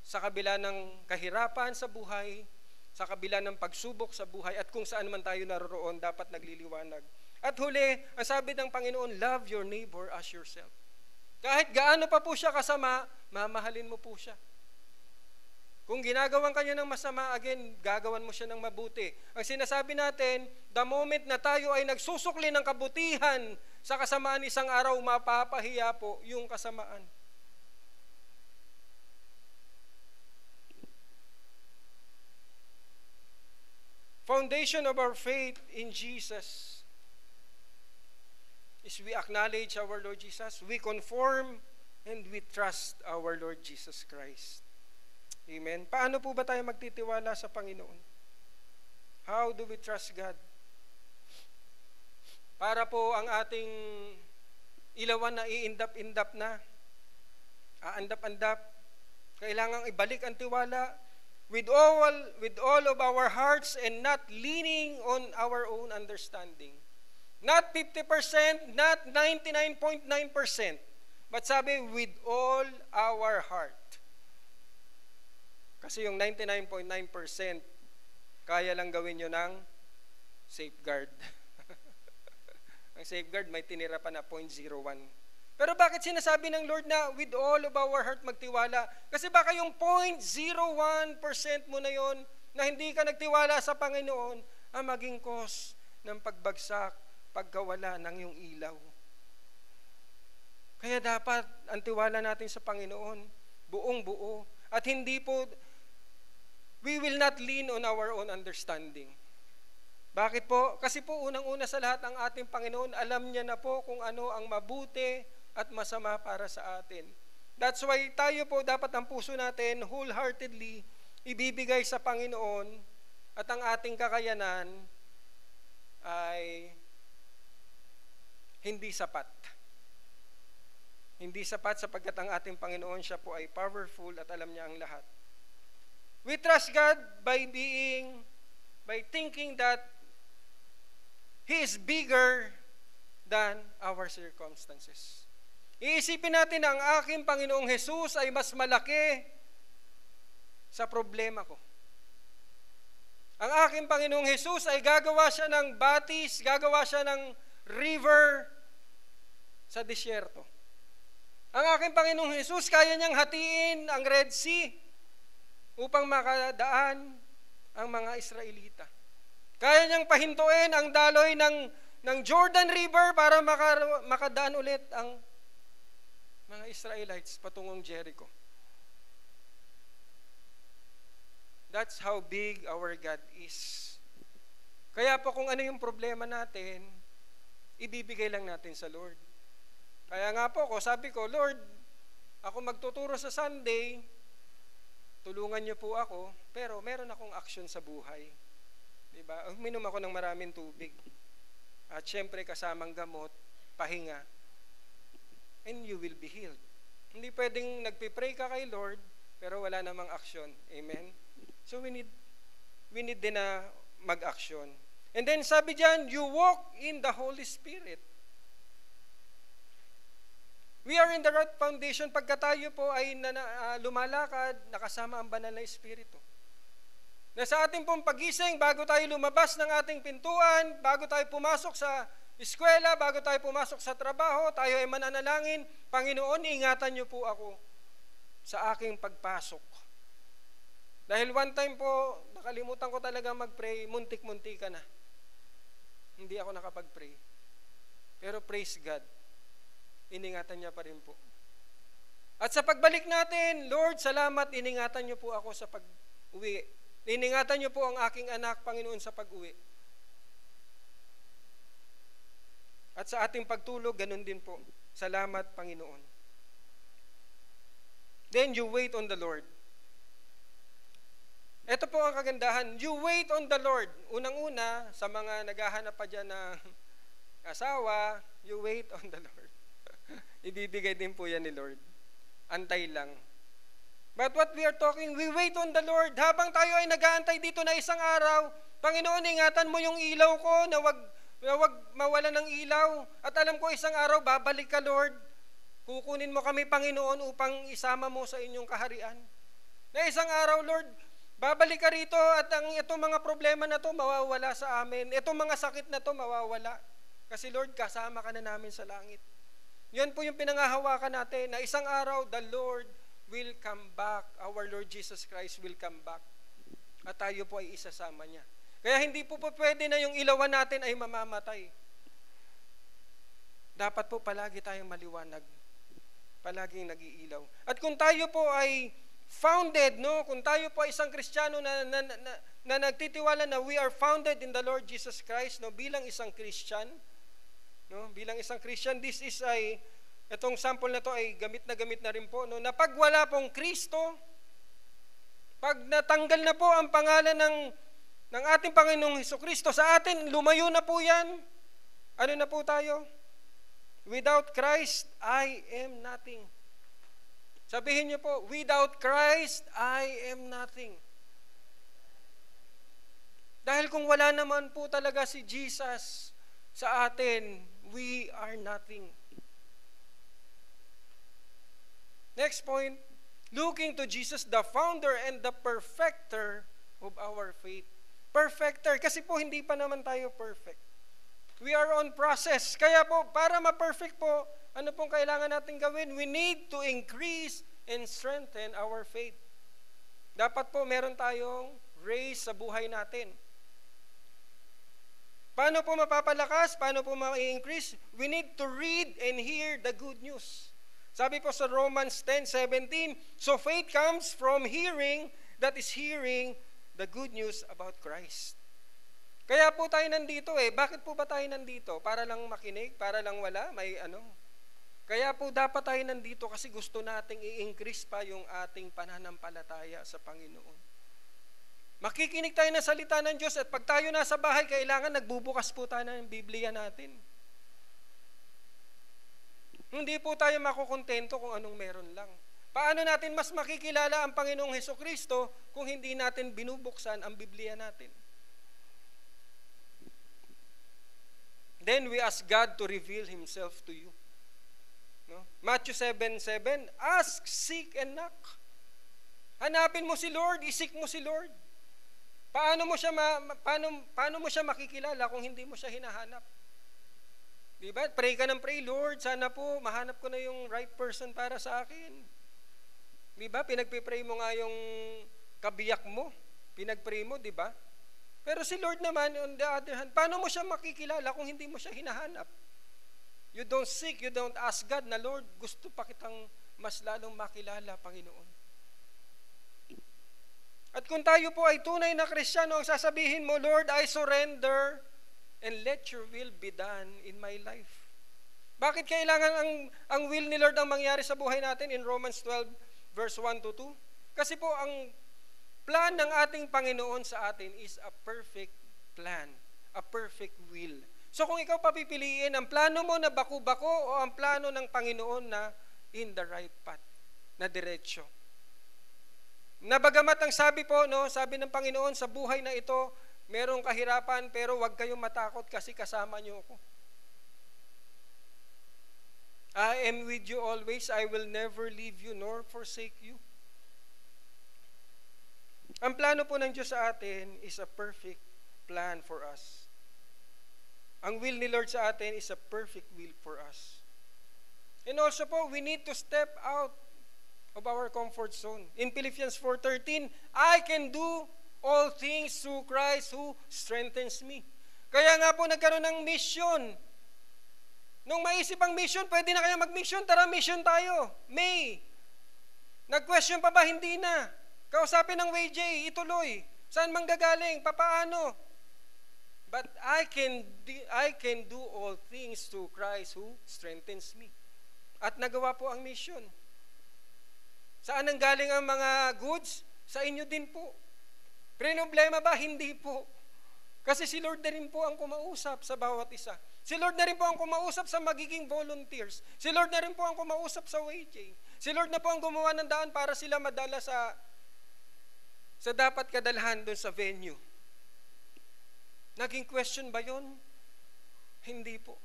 sa kabila ng kahirapan sa buhay, sa kabila ng pagsubok sa buhay, at kung saan man tayo naroroon, dapat nagliliwanag. At huli, ang sabi ng Panginoon, love your neighbor as yourself. Kahit gaano pa po siya kasama, mamahalin mo po siya. Kung ginagawan kanya ng masama, again, gagawan mo siya ng mabuti. Ang sinasabi natin, the moment na tayo ay nagsusukli ng kabutihan sa kasamaan, isang araw mapapahiya po yung kasamaan. Foundation of our faith in Jesus is we acknowledge our Lord Jesus, we conform, and we trust our Lord Jesus Christ. Amen. Paano po ba tayo magtitiwala sa Panginoon? How do we trust God? Para po ang ating ilawan na iindap-indap na, aandap-andap, kailangang ibalik ang tiwala with all of our hearts and not leaning on our own understanding. Not 50%, not 99.9%, but sabi, with all our heart. Kasi yung 99.9%, kaya lang gawin nyo ng safeguard. Ang safeguard, may tinira pa na 0.01. Pero bakit sinasabi ng Lord na with all of our heart magtiwala? Kasi baka yung 0.01% mo na yon na hindi ka nagtiwala sa Panginoon ang maging cause ng pagbagsak, pagkawala ng iyong ilaw. Kaya dapat ang tiwala natin sa Panginoon, buong buo. At hindi po, we will not lean on our own understanding. Bakit po? Kasi po unang-una sa lahat ang ating Panginoon, alam niya na po kung ano ang mabuti at masama para sa atin. That's why tayo po dapat ang puso natin wholeheartedly ibibigay sa Panginoon at ang ating kakayanan ay hindi sapat. Hindi sapat sapagkat ang ating Panginoon, siya po ay powerful at alam niya ang lahat. We trust God by thinking that He is bigger than our circumstances. Iisipin natin na ang aking Panginoong Jesus ay mas malaki sa problema ko. Ang aking Panginoong Jesus ay gagawa siya ng batis, gagawa siya ng river sa disyerto. Ang aking Panginoong Jesus, kaya niyang hatiin ang Red Sea upang makadaan ang mga Israelita. Kaya niyang pahintuin ang daloy ng Jordan River para makadaan ulit ang mga Israelites patungong Jericho. That's how big our God is. Kaya po kung ano yung problema natin, ibibigay lang natin sa Lord. Kaya nga po sabi ko, Lord, ako magtuturo sa Sunday, tulungan niyo po ako, pero meron akong action sa buhay. Diba? Uminom ako ng maraming tubig. At syempre kasamang gamot, pahinga. And you will be healed. Hindi pwedeng nagpipray ka kay Lord, pero wala namang action. Amen? So we need din na mag-action. And then sabi diyan, you walk in the Holy Spirit. We are in the right foundation pagka tayo po ay lumalakad, nakasama ang banal na Espiritu. Na sa ating pong pagising, bago tayo lumabas ng ating pintuan, bago tayo pumasok sa eskwela, bago tayo pumasok sa trabaho, tayo ay mananalangin, Panginoon, ingatan niyo po ako sa aking pagpasok. Dahil one time po, nakalimutan ko talaga mag-pray, muntik-munti ka na. Hindi ako nakapag-pray. Pero praise God, iningatan niya pa rin po. At sa pagbalik natin, Lord, salamat, iningatan niyo po ako sa pag-uwi. Iningatan niyo po ang aking anak, Panginoon, sa pag-uwi. At sa ating pagtulog, ganun din po. Salamat, Panginoon. Then you wait on the Lord. Ito po ang kagandahan. You wait on the Lord. Unang-una, sa mga naghahanap pa dyan ng asawa, you wait on the Lord. Ibibigay din po yan ni Lord. Antay lang. But what we are talking, we wait on the Lord. Habang tayo ay nag-aantay dito na isang araw, Panginoon, ingatan mo yung ilaw ko na wag mawala ng ilaw. At alam ko isang araw, babalik ka, Lord. Kukunin mo kami, Panginoon, upang isama mo sa inyong kaharian. Na isang araw, Lord, babalik ka rito at itong mga problema na to mawawala sa amin. Itong mga sakit na to mawawala. Kasi Lord, kasama ka na namin sa langit. Yan po yung pinangahawakan natin na isang araw, the Lord will come back. Our Lord Jesus Christ will come back. At tayo po ay isasama niya. Kaya hindi po pwede na yung ilawan natin ay mamamatay. Dapat po palagi tayong maliwanag. Palaging nag-iilaw. At kung tayo po ay founded, no? Kung tayo po ay isang Kristiyano na nagtitiwala na we are founded in the Lord Jesus Christ, no? Bilang isang Christian, no? Bilang isang Christian, itong sample na to ay gamit na rin po, no? Na pag wala pong Kristo, pag natanggal na po ang pangalan ng ating Panginoong Hesukristo sa atin, lumayo na po yan. Ano na po tayo? Without Christ, I am nothing. Sabihin niyo po, without Christ, I am nothing. Dahil kung wala naman po talaga si Jesus sa atin, we are nothing. Next point, looking to Jesus, the founder and the perfecter of our faith. Perfecter, kasi po hindi pa naman tayo perfect. We are on process. Kaya po, para ma-perfect po, ano pong kailangan natin gawin? We need to increase and strengthen our faith. Dapat po meron tayong race sa buhay natin. Paano po mapapalakas? Paano po ma-increase? We need to read and hear the good news. Sabi po sa Romans 10:17, so faith comes from hearing, that is hearing the good news about Christ. Kaya po tayo nandito Bakit po ba tayo nandito? Para lang makinig? Para lang wala? May ano? Kaya po dapat tayo nandito kasi gusto nating i-increase pa yung ating pananampalataya sa Panginoon. Makikinig tayo ng salita ng Diyos at pag tayo nasa bahay, kailangan nagbubukas po tayo ng Biblia natin. Hindi po tayo makukontento kung anong meron lang. Paano natin mas makikilala ang Panginoong Hesukristo kung hindi natin binubuksan ang Biblia natin? Then we ask God to reveal Himself to you. No? Matthew 7:7, ask, seek, and knock. Hanapin mo si Lord, isik mo si Lord. Paano mo siya makikilala kung hindi mo siya hinahanap? Diba? Pray ka ng pray, Lord, sana po mahanap ko na yung right person para sa akin. Diba? Pinagpipray mo nga yung kabiyak mo. Pinagpray mo, diba? Pero si Lord naman, on the other hand, paano mo siya makikilala kung hindi mo siya hinahanap? You don't seek, you don't ask God na, Lord, gusto pa kitang mas lalong makilala, Panginoon. At kung tayo po ay tunay na Kristiyano, ang sasabihin mo, Lord, I surrender and let your will be done in my life. Bakit kailangan ang will ni Lord ang mangyari sa buhay natin in Romans 12 verse 1-2? Kasi po ang plan ng ating Panginoon sa atin is a perfect plan, a perfect will. So kung ikaw papipiliin, ang plano mo na baku-bako o ang plano ng Panginoon na in the right path, na diretsyo. Nabagamat ang sabi ng Panginoon sa buhay na ito, merong kahirapan pero huwag kayong matakot kasi kasama niyo ako. I am with you always, I will never leave you nor forsake you. Ang plano po ng Diyos sa atin is a perfect plan for us. Ang will ni Lord sa atin is a perfect will for us. And also po, we need to step out of our comfort zone. In Philippians 4:13, I can do all things through Christ who strengthens me. Kaya nga po nagkaroon ng mission. Nung maisip ang mission, pwede na kaya mag-mission? Tara, mission tayo. May. Nag-question pa ba? Hindi na. Kausapin ng WJ, ituloy. Saan manggagaling? Papaano? But I can do all things through Christ who strengthens me. At nagawa po ang mission. Saan ang galing ang mga goods? Sa inyo din po. Problema ba? Hindi po. Kasi si Lord na rin po ang kumausap sa bawat isa. Si Lord na rin po ang kumausap sa magiging volunteers. Si Lord na rin po ang kumausap sa WJ. Si Lord na po ang gumawa ng daan para sila madala sa dapat kadalhan doon sa venue. Naging question ba yun? Hindi po.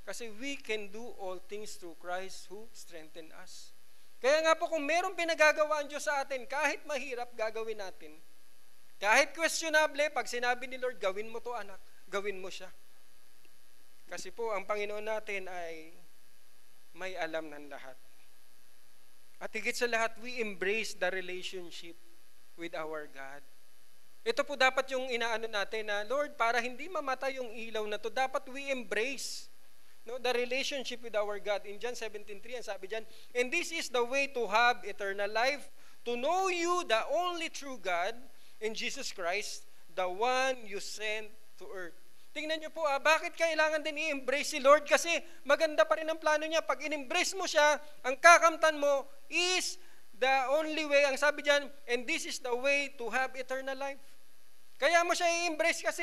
Kasi we can do all things through Christ who strengthen us. Kaya nga po kung merong pinagagawa ang Diyos sa atin, kahit mahirap, gagawin natin. Kahit questionable, pag sinabi ni Lord, gawin mo to anak, gawin mo siya. Kasi po, ang Panginoon natin ay may alam ng lahat. At higit sa lahat, we embrace the relationship with our God. Ito po dapat yung inaano natin na, Lord, para hindi mamatay yung ilaw na to, dapat we embrace the relationship with our God. In John 17:3, ang sabi dyan, and this is the way to have eternal life, to know you, the only true God, and Jesus Christ, the one you sent to earth. Tingnan nyo po, bakit kailangan din i-embrace si Lord? Kasi maganda pa rin ang plano niya. Pag in-embrace mo siya, ang kakamtan mo is the only way. Ang sabi dyan, and this is the way to have eternal life. Kaya mo siya i-embrace kasi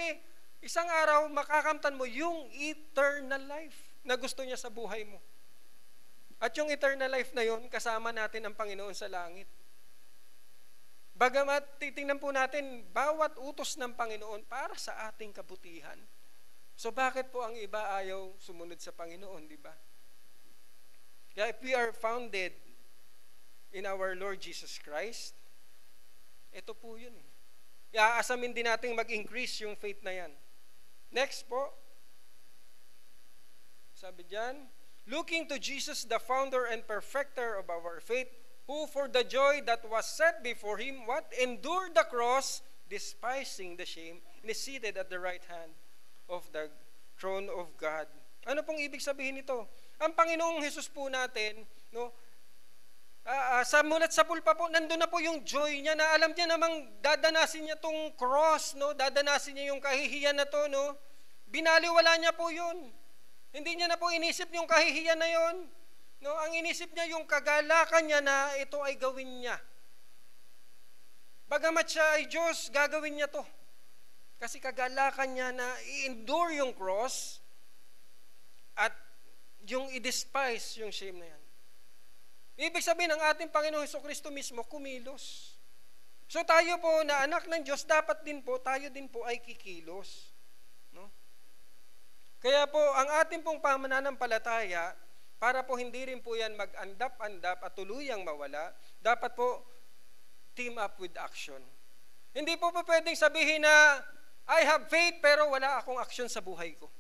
isang araw makakamtan mo yung eternal life na gusto niya sa buhay mo. At yung eternal life na yun, kasama natin ang Panginoon sa langit. Bagamat titingnan po natin, bawat utos ng Panginoon para sa ating kabutihan. So bakit po ang iba ayaw sumunod sa Panginoon, di ba? Kaya if we are founded in our Lord Jesus Christ, ito po yun. Iaasamin din natin mag-increase yung faith na yan. Next po, sabi dyan, looking to Jesus, the founder and perfecter of our faith, who for the joy that was set before him, endured the cross, despising the shame, and is seated at the right hand of the throne of God. Ano pong ibig sabihin nito? Ang Panginoong Hesus po natin, no, sa mulat sa pulpa po, nandun na po yung joy niya na alam niya namang dadanasin niya tong cross, no? Dadanasin niya yung kahihiyan na to, no? Binaliwala niya po yun. Hindi niya na po inisip yung kahihiyan na yun. No? Ang inisip niya yung kagalakan niya na ito ay gawin niya. Bagamat siya ay Diyos, gagawin niya to. Kasi kagalakan niya na i-endure yung cross at yung i-despise yung shame na yan. Ibig sabihin, ang ating Panginoong Hesukristo mismo kumilos. So tayo po na anak ng Diyos, dapat din po, tayo din po ay kikilos. No? Kaya po, ang ating pong pamananampalataya, para po hindi rin po yan mag-andap-andap at tuluyang mawala, dapat po team up with action. Hindi po pwedeng sabihin na, I have faith pero wala akong action sa buhay ko.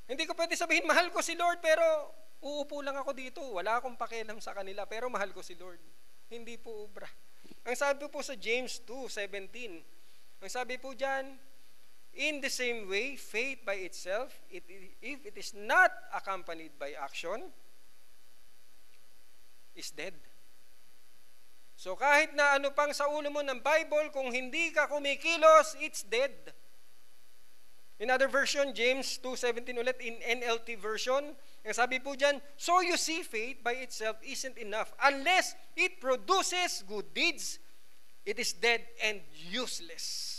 Hindi ko pwedeng sabihin, mahal ko si Lord pero uupo lang ako dito. Wala akong pakialam sa kanila, pero mahal ko si Lord. Hindi po ubra. Ang sabi po sa James 2:17, ang sabi po dyan, in the same way, faith by itself, if it is not accompanied by action, is dead. So kahit na ano pang sa ulo mo ng Bible, kung hindi ka kumikilos, it's dead. In other version, James 2:17 ulit, in NLT version, ang sabi po dyan, so you see, faith by itself isn't enough. Unless it produces good deeds, it is dead and useless.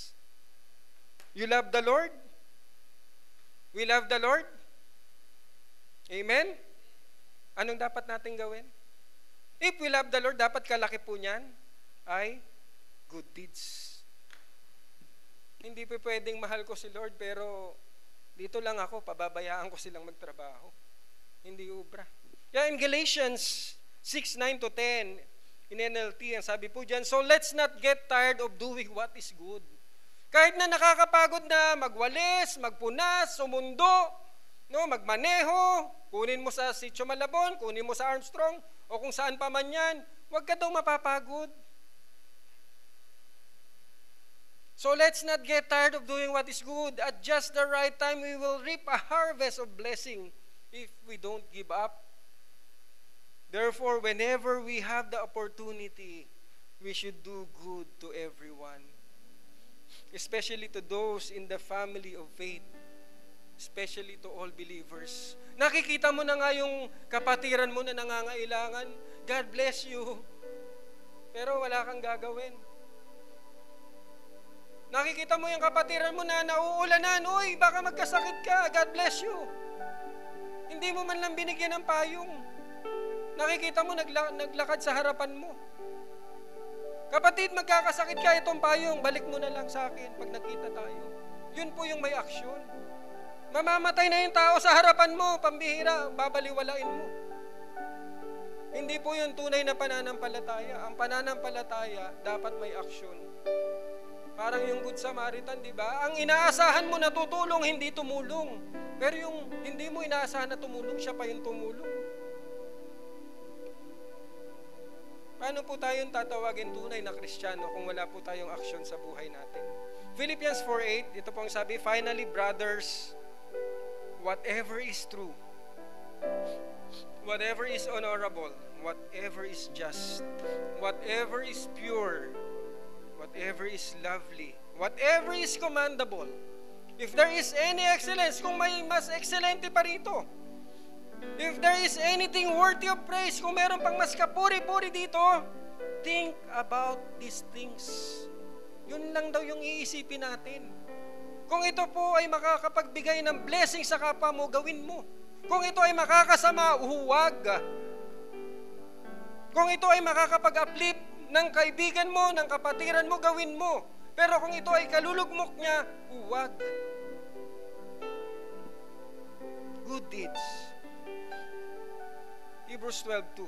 You love the Lord? We love the Lord? Amen? Anong dapat natin gawin? If we love the Lord, dapat kalaki po niyan ay good deeds. Hindi pa pwedeng mahal ko si Lord pero dito lang ako, pababayaan ko silang magtrabaho. Hindi ubra. Yeah, in Galatians 6:9-10, in NLT, ang sabi po dyan, so let's not get tired of doing what is good. Kahit na nakakapagod na magwalis, magpunas, sumundo, no, magmaneho, kunin mo sa Sitio Malabon, kunin mo sa Armstrong, o kung saan pa man yan, huwag ka daw mapapagod. So let's not get tired of doing what is good. At just the right time, we will reap a harvest of blessing if we don't give up. Therefore, whenever we have the opportunity, we should do good to everyone, especially to those in the family of faith, especially to all believers. Nakikita mo na nga yung kapatiran mo na nangangailangan, God bless you, pero wala kang gagawin. Nakikita mo yung kapatiran mo na nauulanan, uy, baka magkasakit ka, God bless you. Hindi mo man lang binigyan ng payong. Nakikita mo, naglakad sa harapan mo. Kapatid, magkakasakit ka, itong payong, balik mo na lang sa akin pag nakita tayo. Yun po yung may aksyon. Mamamatay na yung tao sa harapan mo, pambihira, babaliwalain mo. Hindi po yung tunay na pananampalataya. Ang pananampalataya, dapat may aksyon. Parang yung Good Samaritan, di ba? Ang inaasahan mo na tutulong, hindi tumulong. Pero yung hindi mo inaasahan na tumulong, siya pa yung tumulong. Paano po tayong tatawagin tunay na Kristiyano kung wala po tayong aksyon sa buhay natin? Philippians 4:8, ito pong sabi, finally, brothers, whatever is true, whatever is honorable, whatever is just, whatever is pure, whatever is lovely, whatever is commendable, if there is any excellence, kung may mas excelente pa rito, if there is anything worthy of praise, kung meron pang mas kapuri-puri dito, think about these things. Yun lang daw yung iisipin natin. Kung ito po ay makakapagbigay ng blessing sa kapwa mo, gawin mo. Kung ito ay makakasama, huwag. Kung ito ay makakapag-uplift ng kaibigan mo, ng kapatiran mo, gawin mo. Pero kung ito ay kalulugmok niya, huwag. Good deeds. Hebrews 12:2.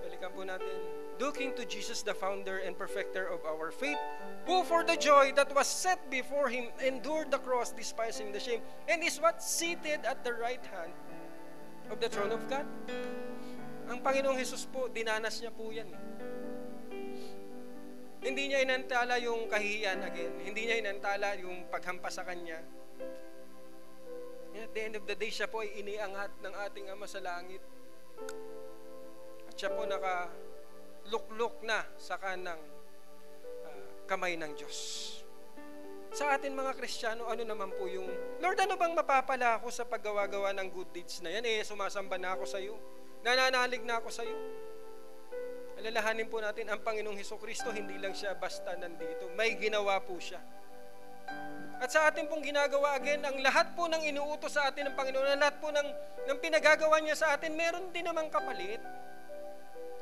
Balikan po natin. Looking to Jesus, the founder and perfecter of our faith, who for the joy that was set before him endured the cross, despising the shame, and is what seated at the right hand of the throne of God. Ang Panginoong Hesus po, dinanas niya po yan. Hindi niya inantala yung kahihiyan again. Hindi niya inantala yung paghampas sa kanya. And at the end of the day, siya po ay iniangat ng ating Ama sa langit. At siya po nakaluklok na sa kanang kamay ng Diyos. Sa atin mga Kristiyano, ano naman po yung, Lord, ano bang mapapala ako sa paggawa-gawa ng good deeds na yan? Sumasamba na ako sa iyo. Nananalig na ako sa iyo. Alalahanin po natin, ang Panginoong Hesukristo, hindi lang siya basta nandito. May ginawa po siya. At sa atin pong ginagawa again, ang lahat po ng inuutos sa atin ng Panginoon, ang lahat po ng pinagagawa niya sa atin, meron din namang kapalit.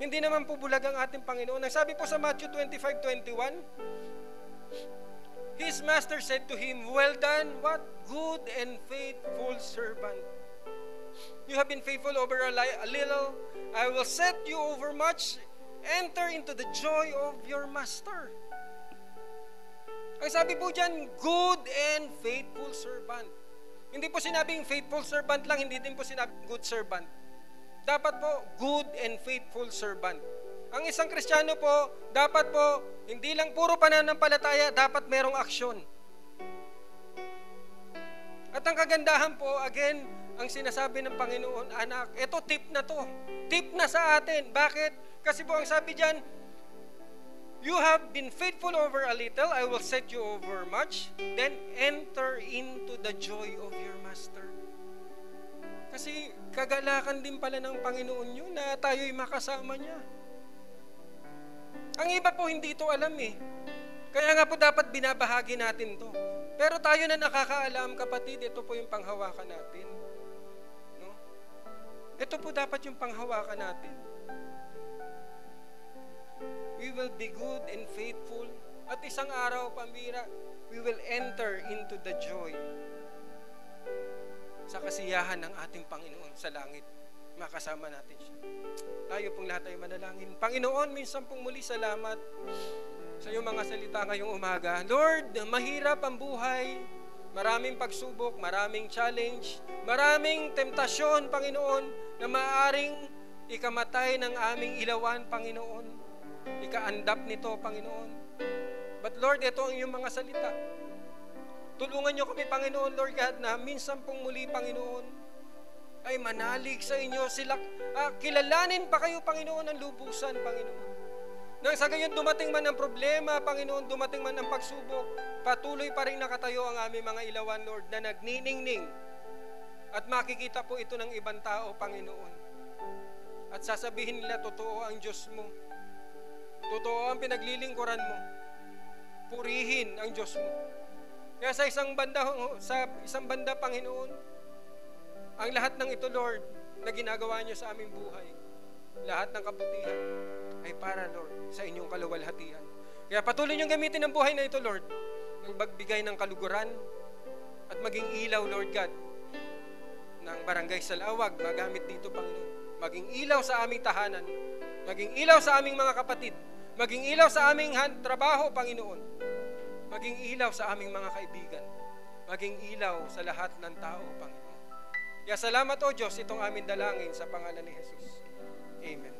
Hindi naman po bulag ang ating Panginoon. Ang sabi po sa Matthew 25:21, his master said to him, well done, what good and faithful servant. You have been faithful over a little, I will set you over much. Enter into the joy of your master. Ang sabi po dyan, good and faithful servant. Hindi po sinabing faithful servant lang, hindi din po sinabing good servant. Dapat po, good and faithful servant. Ang isang Kristiyano po, dapat po, hindi lang puro pananampalataya, dapat merong aksyon. At ang kagandahan po, again, ang sinasabi ng Panginoon, anak, ito tip na to. Tip na sa atin. Bakit? Kasi po ang sabi dyan, you have been faithful over a little, I will set you over much, then enter into the joy of your master. Kasi kagalakan din pala ng Panginoon yun na tayo'y makasama niya. Ang iba po hindi ito alam eh. Kaya nga po dapat binabahagi natin to. Pero tayo na nakakaalam, kapatid, ito po yung panghawakan natin. No? Ito po dapat yung panghawakan natin. We will be good and faithful. At isang araw, pambira, we will enter into the joy sa kasiyahan ng ating Panginoon sa langit. Makasama natin siya. Tayo pong lahat ay manalangin. Panginoon, minsan pong muli salamat sa iyong mga salita ngayong umaga. Lord, mahirap ang buhay. Maraming pagsubok, maraming challenge, maraming temptasyon, Panginoon, na maaaring ikamatay ng aming ilawan, Panginoon. Ikaandap nito, Panginoon. But Lord, ito ang iyong mga salita. Tulungan niyo kami, Panginoon, Lord God, na minsan pong muli, Panginoon, ay manalig sa inyo. Kilalanin pa kayo, Panginoon, ang lubusan, Panginoon. Nang sa gayon dumating man ang problema, Panginoon, dumating man ang pagsubok, patuloy pa rin nakatayo ang aming mga ilawan, Lord, na nagniningning. At makikita po ito ng ibang tao, Panginoon. At sasabihin nila, totoo ang Diyos mo. Totoo ang pinaglilingkuran mo. Purihin ang Diyos mo. Kaya sa isang banda, Panginoon, ang lahat ng ito, Lord, na ginagawa niyo sa aming buhay, lahat ng kabutihan ay para, Lord, sa inyong kaluwalhatian. Kaya patuloy niyong gamitin ang buhay na ito, Lord, ng magbigay ng kaluguran at maging ilaw, Lord God, ng barangay Salawag, magamit dito, Panginoon. Maging ilaw sa aming tahanan, maging ilaw sa aming mga kapatid, maging ilaw sa aming trabaho, Panginoon, maging ilaw sa aming mga kaibigan, maging ilaw sa lahat ng tao, Panginoon. Kaya salamat, O Diyos, itong aming dalangin sa pangalan ni Jesus. Amen.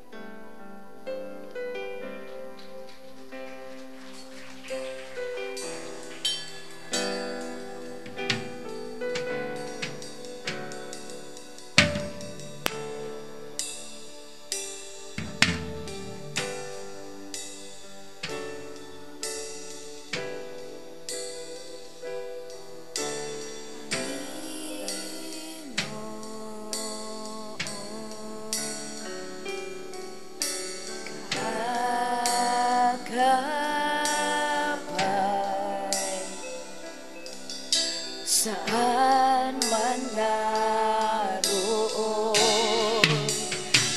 Saan man naroon,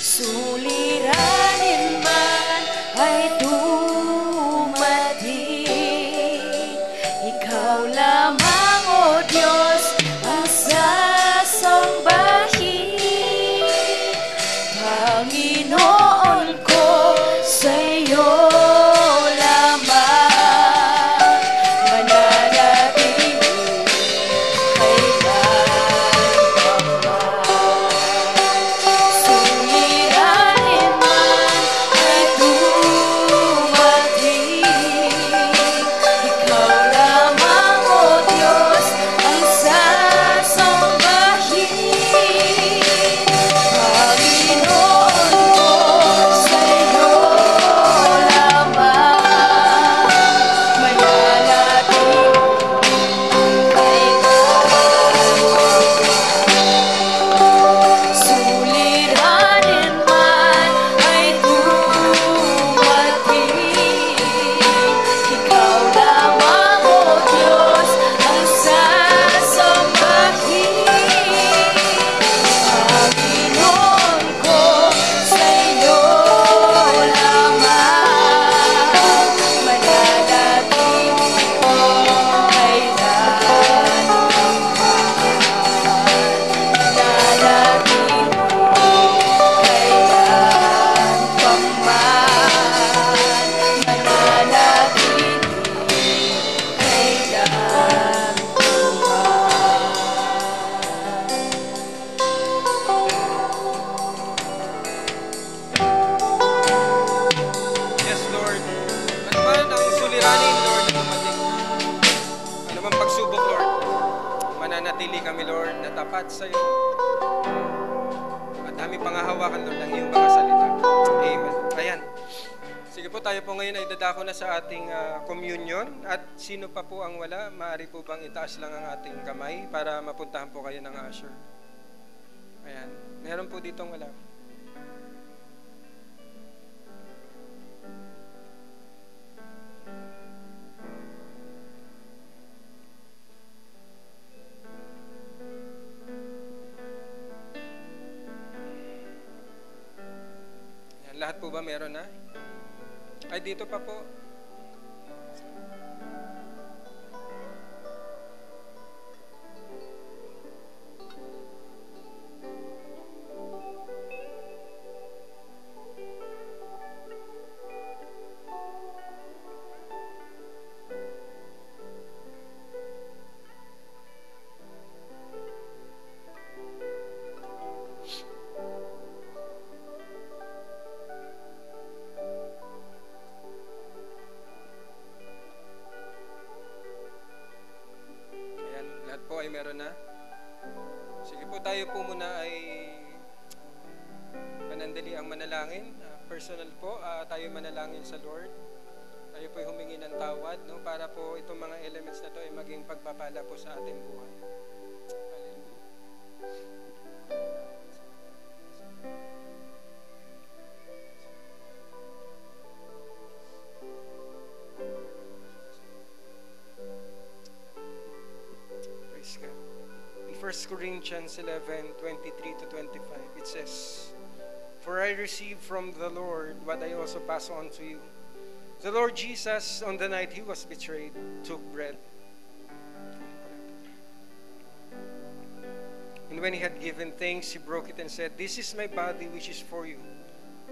suliranin man ay dumating, ikaw lamang, O Diyos, ang sasambahin. Panginoon ko, sa iyo lang kami, Lord, na tapat sa iyo. At aming pangahawakan, Lord, ang iyong mga salita. Amen. Ayan. Sige po, tayo po ngayon ay dadako na sa ating communion. At sino pa po ang wala, maaari po bang itaas lang ang ating kamay para mapuntahan po kayo ng usher. Ayan. Meron po ditong wala. Ayan. Lahat po ba meron na? Ay, dito pa po. Ay meron na. Sige po, tayo po muna ay panandali ang manalangin. Personal po, tayo manalangin sa Lord. Tayo po ay humingi ng tawad, no, para po itong mga elements na to ay maging pagpapala po sa ating buhay. Hallelujah. In 1 Corinthians 11:23-25, it says, "For I received from the Lord what I also pass on to you. The Lord Jesus, on the night he was betrayed, took bread. And when he had given thanks, he broke it and said, 'This is my body which is for you.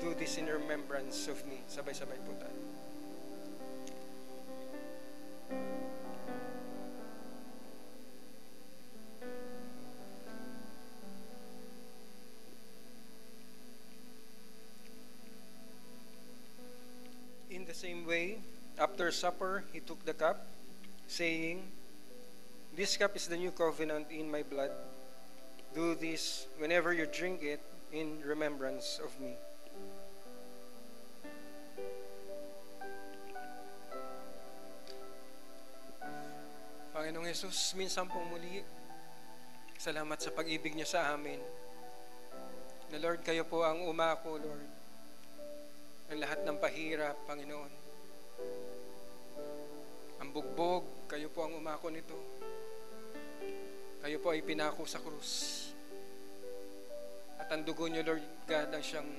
Do this in remembrance of me.'" Sabay-sabay po tayo. In the same way, after supper, he took the cup, saying, "This cup is the new covenant in my blood. Do this whenever you drink it in remembrance of me." Panginoong Jesus, minsan pong muli, salamat sa pag-ibig niyo sa amin. Na Lord, kayo po ang umako, Lord, ang lahat ng pahirap, Panginoon. Ang bugbog, kayo po ang umako nito. Kayo po ay pinako sa krus. At ang dugo niyo, Lord God, ang siyang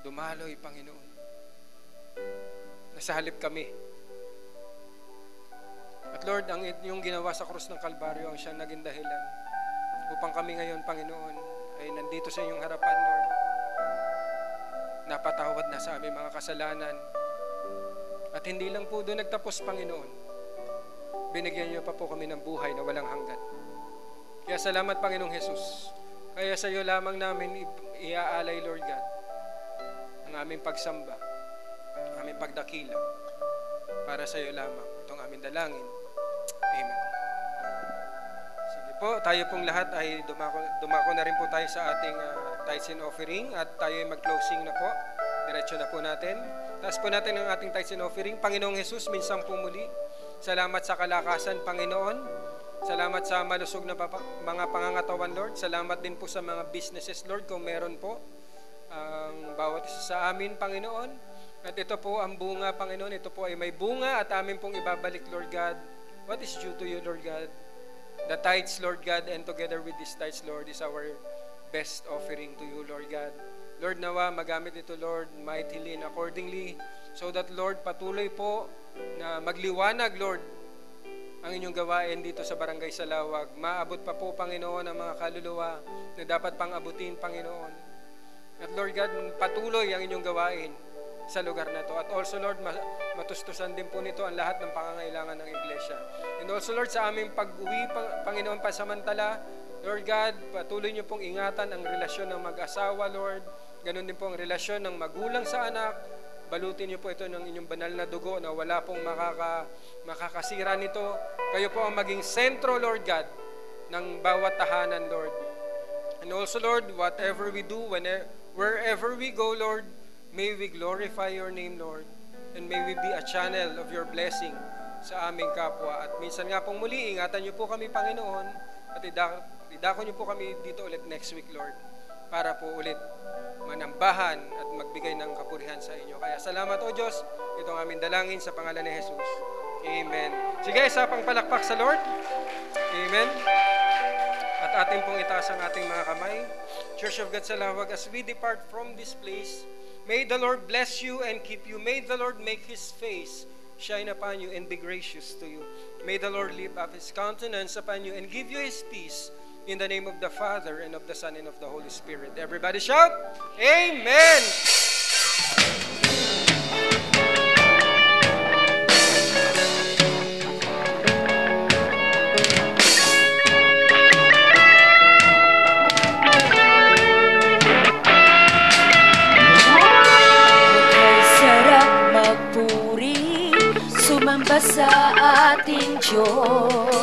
dumaloy, Panginoon. Nasa halip kami. At Lord, ang inyong ginawa sa krus ng Kalbaryo ang siyang naging dahilan upang kami ngayon, Panginoon, ay nandito sa inyong harapan, Lord. Napatawad na sa aming mga kasalanan. At hindi lang po doon nagtapos, Panginoon. Binigyan niyo pa po kami ng buhay na walang hanggan. Kaya salamat, Panginoong Jesus. Kaya sa iyo lamang namin iaalay, Lord God, ang aming pagsamba, ang aming pagdakila. Para sa iyo lamang itong aming dalangin. Amen. Sige po, tayo pong lahat ay dumako na rin po tayo sa ating tithes and offering at tayo ay mag-closing na po. Diretso na po natin. Taas po natin ang ating tithes and offering. Panginoong Jesus, minsan po muli, salamat sa kalakasan, Panginoon. Salamat sa malusog na mga pangangatawan, Lord. Salamat din po sa mga businesses, Lord, kung meron po ang bawat isa sa amin, Panginoon. At ito po ang bunga, Panginoon. Ito po ay may bunga at amin pong ibabalik, Lord God. What is due to you, Lord God? The tithes, Lord God, and together with these tithes, Lord, is our best offering to you, Lord God. Lord, nawa magamit ito, Lord, mightily and accordingly, so that, Lord, patuloy po na magliwanag, Lord, ang inyong gawain dito sa Barangay Salawag. Maabot pa po, Panginoon, ang mga kaluluwa na dapat pang abutin, Panginoon. At Lord God, patuloy ang inyong gawain sa lugar na to. At also, Lord, matustusan din po nito ang lahat ng pangangailangan ng Iglesia. And also, Lord, sa aming pag-uwi, Panginoon, pasamantala, Lord God, patuloy niyo pong ingatan ang relasyon ng mag-asawa, Lord. Ganon din po ang relasyon ng magulang sa anak. Balutin niyo po ito ng inyong banal na dugo na wala pong makakasira nito. Kayo po ang maging sentro, Lord God, ng bawat tahanan, Lord. And also, Lord, whatever we do, wherever we go, Lord, may we glorify your name, Lord. And may we be a channel of your blessing sa aming kapwa. At minsan nga pong muli, ingatan niyo po kami, Panginoon, at idako niyo po kami dito ulit next week, Lord, para po ulit manambahan at magbigay ng kapurihan sa inyo. Kaya salamat, O Diyos, ito ang aming dalangin sa pangalan ni Jesus. Amen. Sige, isa pang palakpak sa Lord. Amen. At atin pong itaas ang ating mga kamay. Church of God sa Lawag, as we depart from this place, may the Lord bless you and keep you. May the Lord make His face shine upon you and be gracious to you. May the Lord lift up His countenance upon you and give you His peace. In the name of the Father, and of the Son, and of the Holy Spirit. Everybody shout, Amen! Sumamba sa ating Diyos.